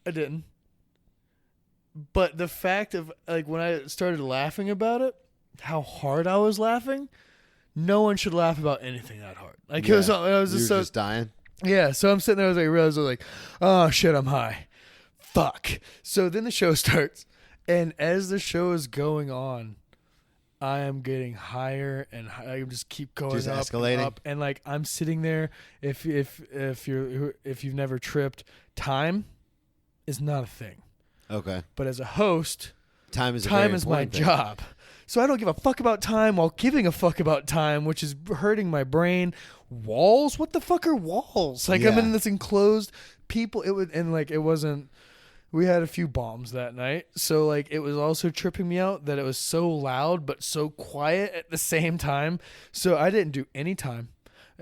[SPEAKER 2] I didn't. But the fact of, like, when I started laughing about it, how hard I was laughing, no one should laugh about anything that hard. Like,
[SPEAKER 1] yeah.
[SPEAKER 2] I was just
[SPEAKER 1] dying.
[SPEAKER 2] Yeah, so I'm sitting there, I realized, I was like, oh shit, I'm high. Fuck. So then the show starts, and as the show is going on, I am getting higher, and I just keep going
[SPEAKER 1] just
[SPEAKER 2] up,
[SPEAKER 1] escalating.
[SPEAKER 2] and up, and like I'm sitting there. If you've never tripped, time is not a thing.
[SPEAKER 1] Okay.
[SPEAKER 2] But as a host,
[SPEAKER 1] time is
[SPEAKER 2] my job. So I don't give a fuck about time while giving a fuck about time, which is hurting my brain. Walls? What the fuck are walls? Like, I'm in this enclosed people. It wasn't. We had a few bombs that night, so like it was also tripping me out that it was so loud but so quiet at the same time. So I didn't do any time.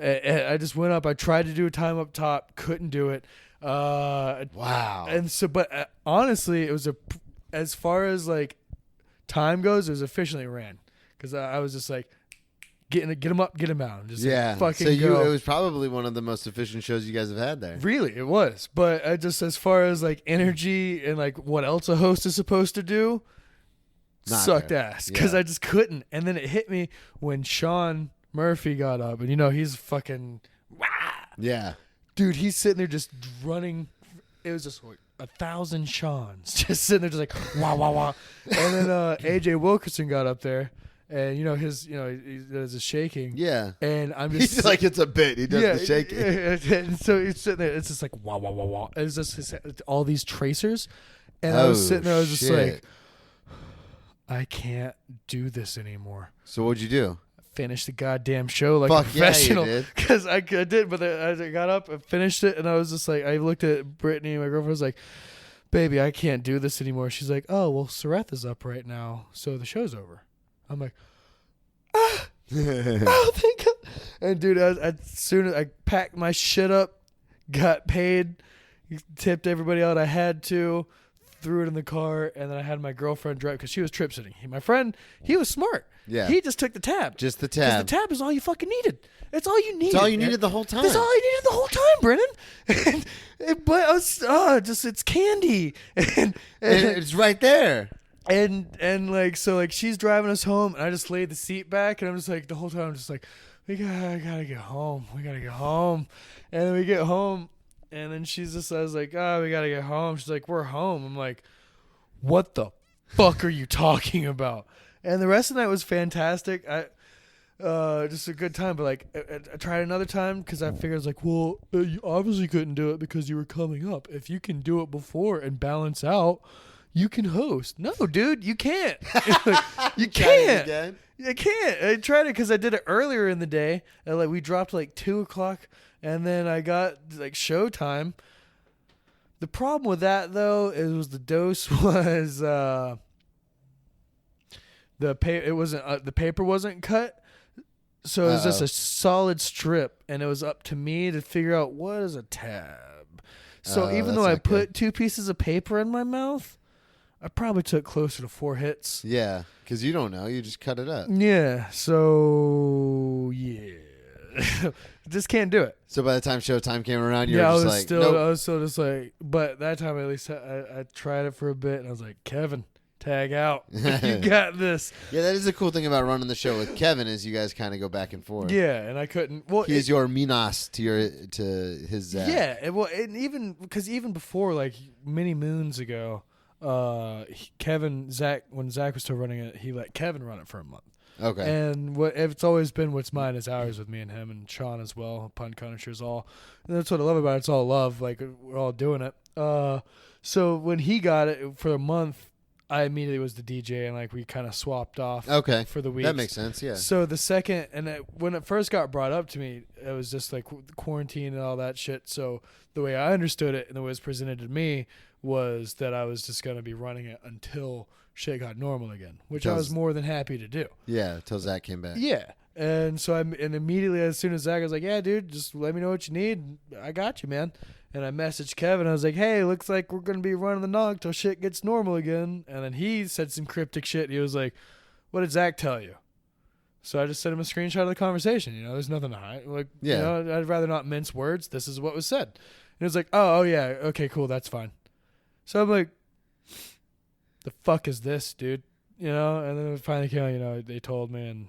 [SPEAKER 2] I just went up. I tried to do a time up top, couldn't do it.
[SPEAKER 1] Wow.
[SPEAKER 2] And so, but honestly, it was as far as like time goes, it was efficiently ran because I was just like get him up, get him out, and just like, fucking go.
[SPEAKER 1] It was probably one of the most efficient shows you guys have had there.
[SPEAKER 2] Really, it was. But I just as far as like energy and like what else a host is supposed to do, sucked ass because I just couldn't. And then it hit me when Sean Murphy got up, and he's fucking dude. He's sitting there just running. It was just like 1,000 Seans just sitting there, just like wah wah wah. And then AJ Wilkerson got up there, and he does the shaking. Yeah. And I'm just
[SPEAKER 1] he's like it's a bit. He does the shaking.
[SPEAKER 2] And so he's sitting there. It's just like wah wah wah wah. It's just all these tracers, and I was sitting there. I was just like, I can't do this anymore.
[SPEAKER 1] So what'd you do?
[SPEAKER 2] Finish the goddamn show like a professional. Because I did, but I got up and finished it, and I was just like, I looked at Brittany, my girlfriend, was like, baby, I can't do this anymore. She's like, oh, well, Sareth is up right now, so the show's over. I'm like, oh, thank God. And dude, as soon as I packed my shit up, got paid, tipped everybody out I had to, threw it in the car, and then I had my girlfriend drive because she was trip sitting. My friend, he was smart. Yeah. He just took the tab.
[SPEAKER 1] Just the tab.
[SPEAKER 2] The tab is all you fucking needed. It's all you needed.
[SPEAKER 1] It's all you needed the whole time.
[SPEAKER 2] That's all I needed the whole time, Brennan. But I was it's candy. And
[SPEAKER 1] it's right there.
[SPEAKER 2] And like so like she's driving us home, and I just laid the seat back, and I'm just like the whole time I'm just like, I gotta get home. We gotta get home. And then we get home, and then I was like, oh, we gotta get home. She's like, we're home. I'm like, what the fuck are you talking about? And the rest of the night was fantastic. Just a good time. But like, I tried another time because I figured I was like, well, you obviously couldn't do it because you were coming up. If you can do it before and balance out, you can host. No, dude, you can't. You can't. I can't. I tried it because I did it earlier in the day. And like we dropped like 2:00, and then I got like showtime. The problem with that though is the dose was the paper wasn't cut, so it was just a solid strip, and it was up to me to figure out what is a tab. So even though I put 2 pieces of paper in my mouth, I probably took closer to 4 hits.
[SPEAKER 1] Yeah, because you don't know, you just cut it up.
[SPEAKER 2] Yeah, so yeah, just can't do it.
[SPEAKER 1] So by the time showtime came around, you were just like,
[SPEAKER 2] nope. I was still just like, but that time at least I tried it for a bit, and I was like, Kevin, tag out. You got this.
[SPEAKER 1] Yeah, that is the cool thing about running the show with Kevin is you guys kind of go back and forth.
[SPEAKER 2] Yeah, and I couldn't. Well,
[SPEAKER 1] he is your Minas to his Zach.
[SPEAKER 2] Yeah, and even because even before like many moons ago, when Zach was still running it, he let Kevin run it for a month.
[SPEAKER 1] Okay.
[SPEAKER 2] And it's always been what's mine is ours with me and him and Sean as well. Punt Cunishers all. And that's what I love about it. It's all love. Like we're all doing it. So when he got it for a month, I immediately was the DJ, and like we kind of swapped off. For the week.
[SPEAKER 1] That makes sense. Yeah.
[SPEAKER 2] So the second, when it first got brought up to me, it was just like quarantine and all that shit. So the way I understood it and the way it was presented to me was that I was just gonna be running it until shit got normal again, which I was more than happy to do.
[SPEAKER 1] Yeah, until Zach came back.
[SPEAKER 2] Yeah. And so immediately as soon as Zach was like, yeah, dude, just let me know what you need. I got you, man. And I messaged Kevin. I was like, hey, looks like we're going to be running the nog till shit gets normal again. And then he said some cryptic shit. He was like, what did Zach tell you? So I just sent him a screenshot of the conversation. There's nothing to hide. Like, I'd rather not mince words. This is what was said. And he was like, oh, yeah. Okay, cool. That's fine. So I'm like, the fuck is this, dude? And then it finally came out, they told me, and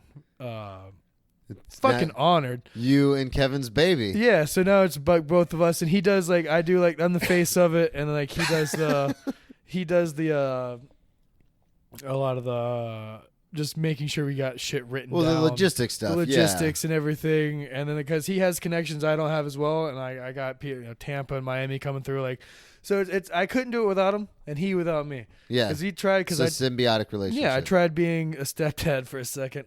[SPEAKER 2] fucking honored.
[SPEAKER 1] You and Kevin's baby.
[SPEAKER 2] Yeah, so now it's both of us, and he does like I do like I'm the face of it, and like he does the a lot of the just making sure we got shit written down.
[SPEAKER 1] The logistics stuff.
[SPEAKER 2] The logistics and everything, and then because he has connections I don't have as well, and I got Tampa and Miami coming through like. So it's I couldn't do it without him, and he without me.
[SPEAKER 1] Yeah,
[SPEAKER 2] because he tried. Because
[SPEAKER 1] it's a symbiotic relationship.
[SPEAKER 2] Yeah, I tried being a stepdad for a second,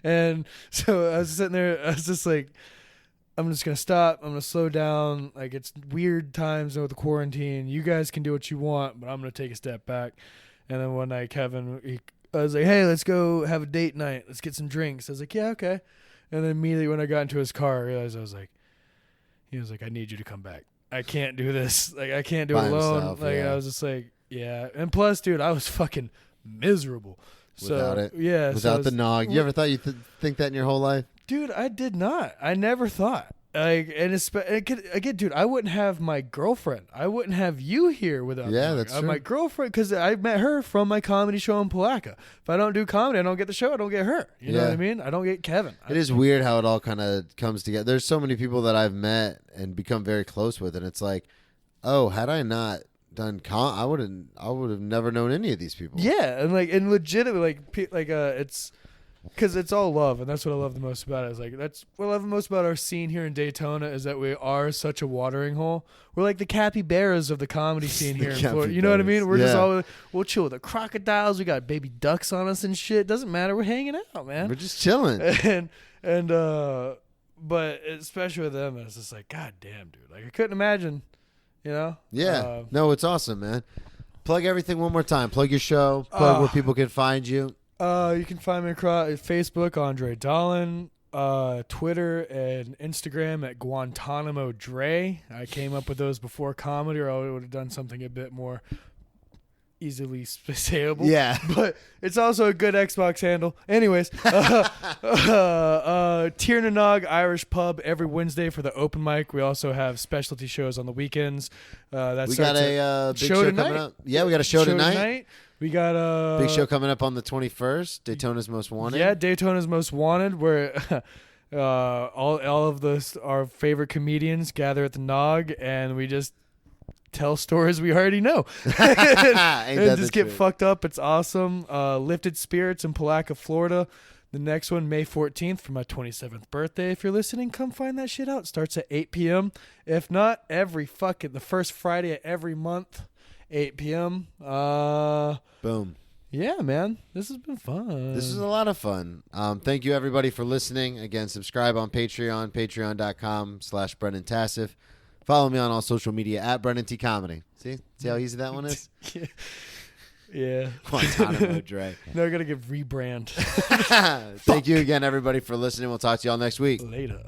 [SPEAKER 2] and so I was sitting there. I was just like, I'm just gonna stop. I'm gonna slow down. Like it's weird times with the quarantine. You guys can do what you want, but I'm gonna take a step back. And then one night, Kevin, I was like, hey, let's go have a date night. Let's get some drinks. I was like, yeah, okay. And then immediately when I got into his car, I realized he was like, I need you to come back. I can't do this. Like, I can't do
[SPEAKER 1] By
[SPEAKER 2] it alone.
[SPEAKER 1] himself,
[SPEAKER 2] Like,
[SPEAKER 1] yeah.
[SPEAKER 2] I was just like, yeah. And plus, dude, I was fucking miserable.
[SPEAKER 1] Without it.
[SPEAKER 2] Yeah.
[SPEAKER 1] Without the nog. You ever thought you think that in your whole life?
[SPEAKER 2] Dude, I did not. I never thought. Like, and again, dude, I wouldn't have my girlfriend. I wouldn't have you here without
[SPEAKER 1] that's true.
[SPEAKER 2] my girlfriend, because I met her from my comedy show in Palaca. If I don't do comedy, I don't get the show. I don't get her. You know what I mean? I don't get Kevin.
[SPEAKER 1] It is weird how it all kind of comes together. There's so many people that I've met and become very close with, and it's like, oh, had I not done I would have never known any of these people.
[SPEAKER 2] Yeah, and legitimately, it's because it's all love, and that's what I love the most about it. Is like, that's what I love the most about our scene here in Daytona, is that we are such a watering hole. We're like the capybaras of the comedy scene here in Florida. You know what I mean? We're just we'll chill with the crocodiles. We got baby ducks on us and shit. Doesn't matter. We're hanging out, man.
[SPEAKER 1] We're just chilling.
[SPEAKER 2] But especially with them, it's just like, God damn, dude. Like, I couldn't imagine, you know?
[SPEAKER 1] Yeah. No, it's awesome, man. Plug everything one more time. Plug your show. Plug where people can find you.
[SPEAKER 2] You can find me across Facebook, Andre Dahlen, Twitter and Instagram at Guantanamo Dre. I came up with those before comedy, or I would have done something a bit more easily sayable.
[SPEAKER 1] Yeah.
[SPEAKER 2] But it's also a good Xbox handle. Anyways, Tiernanog Irish Pub every Wednesday for the open mic. We also have specialty shows on the weekends.
[SPEAKER 1] We got a big show coming up. Yeah, we got a show tonight.
[SPEAKER 2] We got a
[SPEAKER 1] big show coming up on the 21st. Daytona's Most Wanted.
[SPEAKER 2] Yeah, Daytona's Most Wanted, where all of our favorite comedians gather at the Nog, and we just tell stories we already know. and just get fucked up. It's awesome. Lifted Spirits in Palaca, Florida. The next one, May 14th, for my 27th birthday. If you're listening, come find that shit out. Starts at 8 p.m. If not, the first Friday of every month, 8 p.m.
[SPEAKER 1] Boom.
[SPEAKER 2] Yeah, man. This has been fun.
[SPEAKER 1] This is a lot of fun. Thank you, everybody, for listening. Again, subscribe on Patreon, patreon.com/Brendan Tassif. Follow me on all social media at Brendan T Comedy. See how easy that one is?
[SPEAKER 2] Yeah.
[SPEAKER 1] Guantanamo Dre.
[SPEAKER 2] No, I got to get rebrand.
[SPEAKER 1] Thank you again, everybody, for listening. We'll talk to y'all next week.
[SPEAKER 2] Later.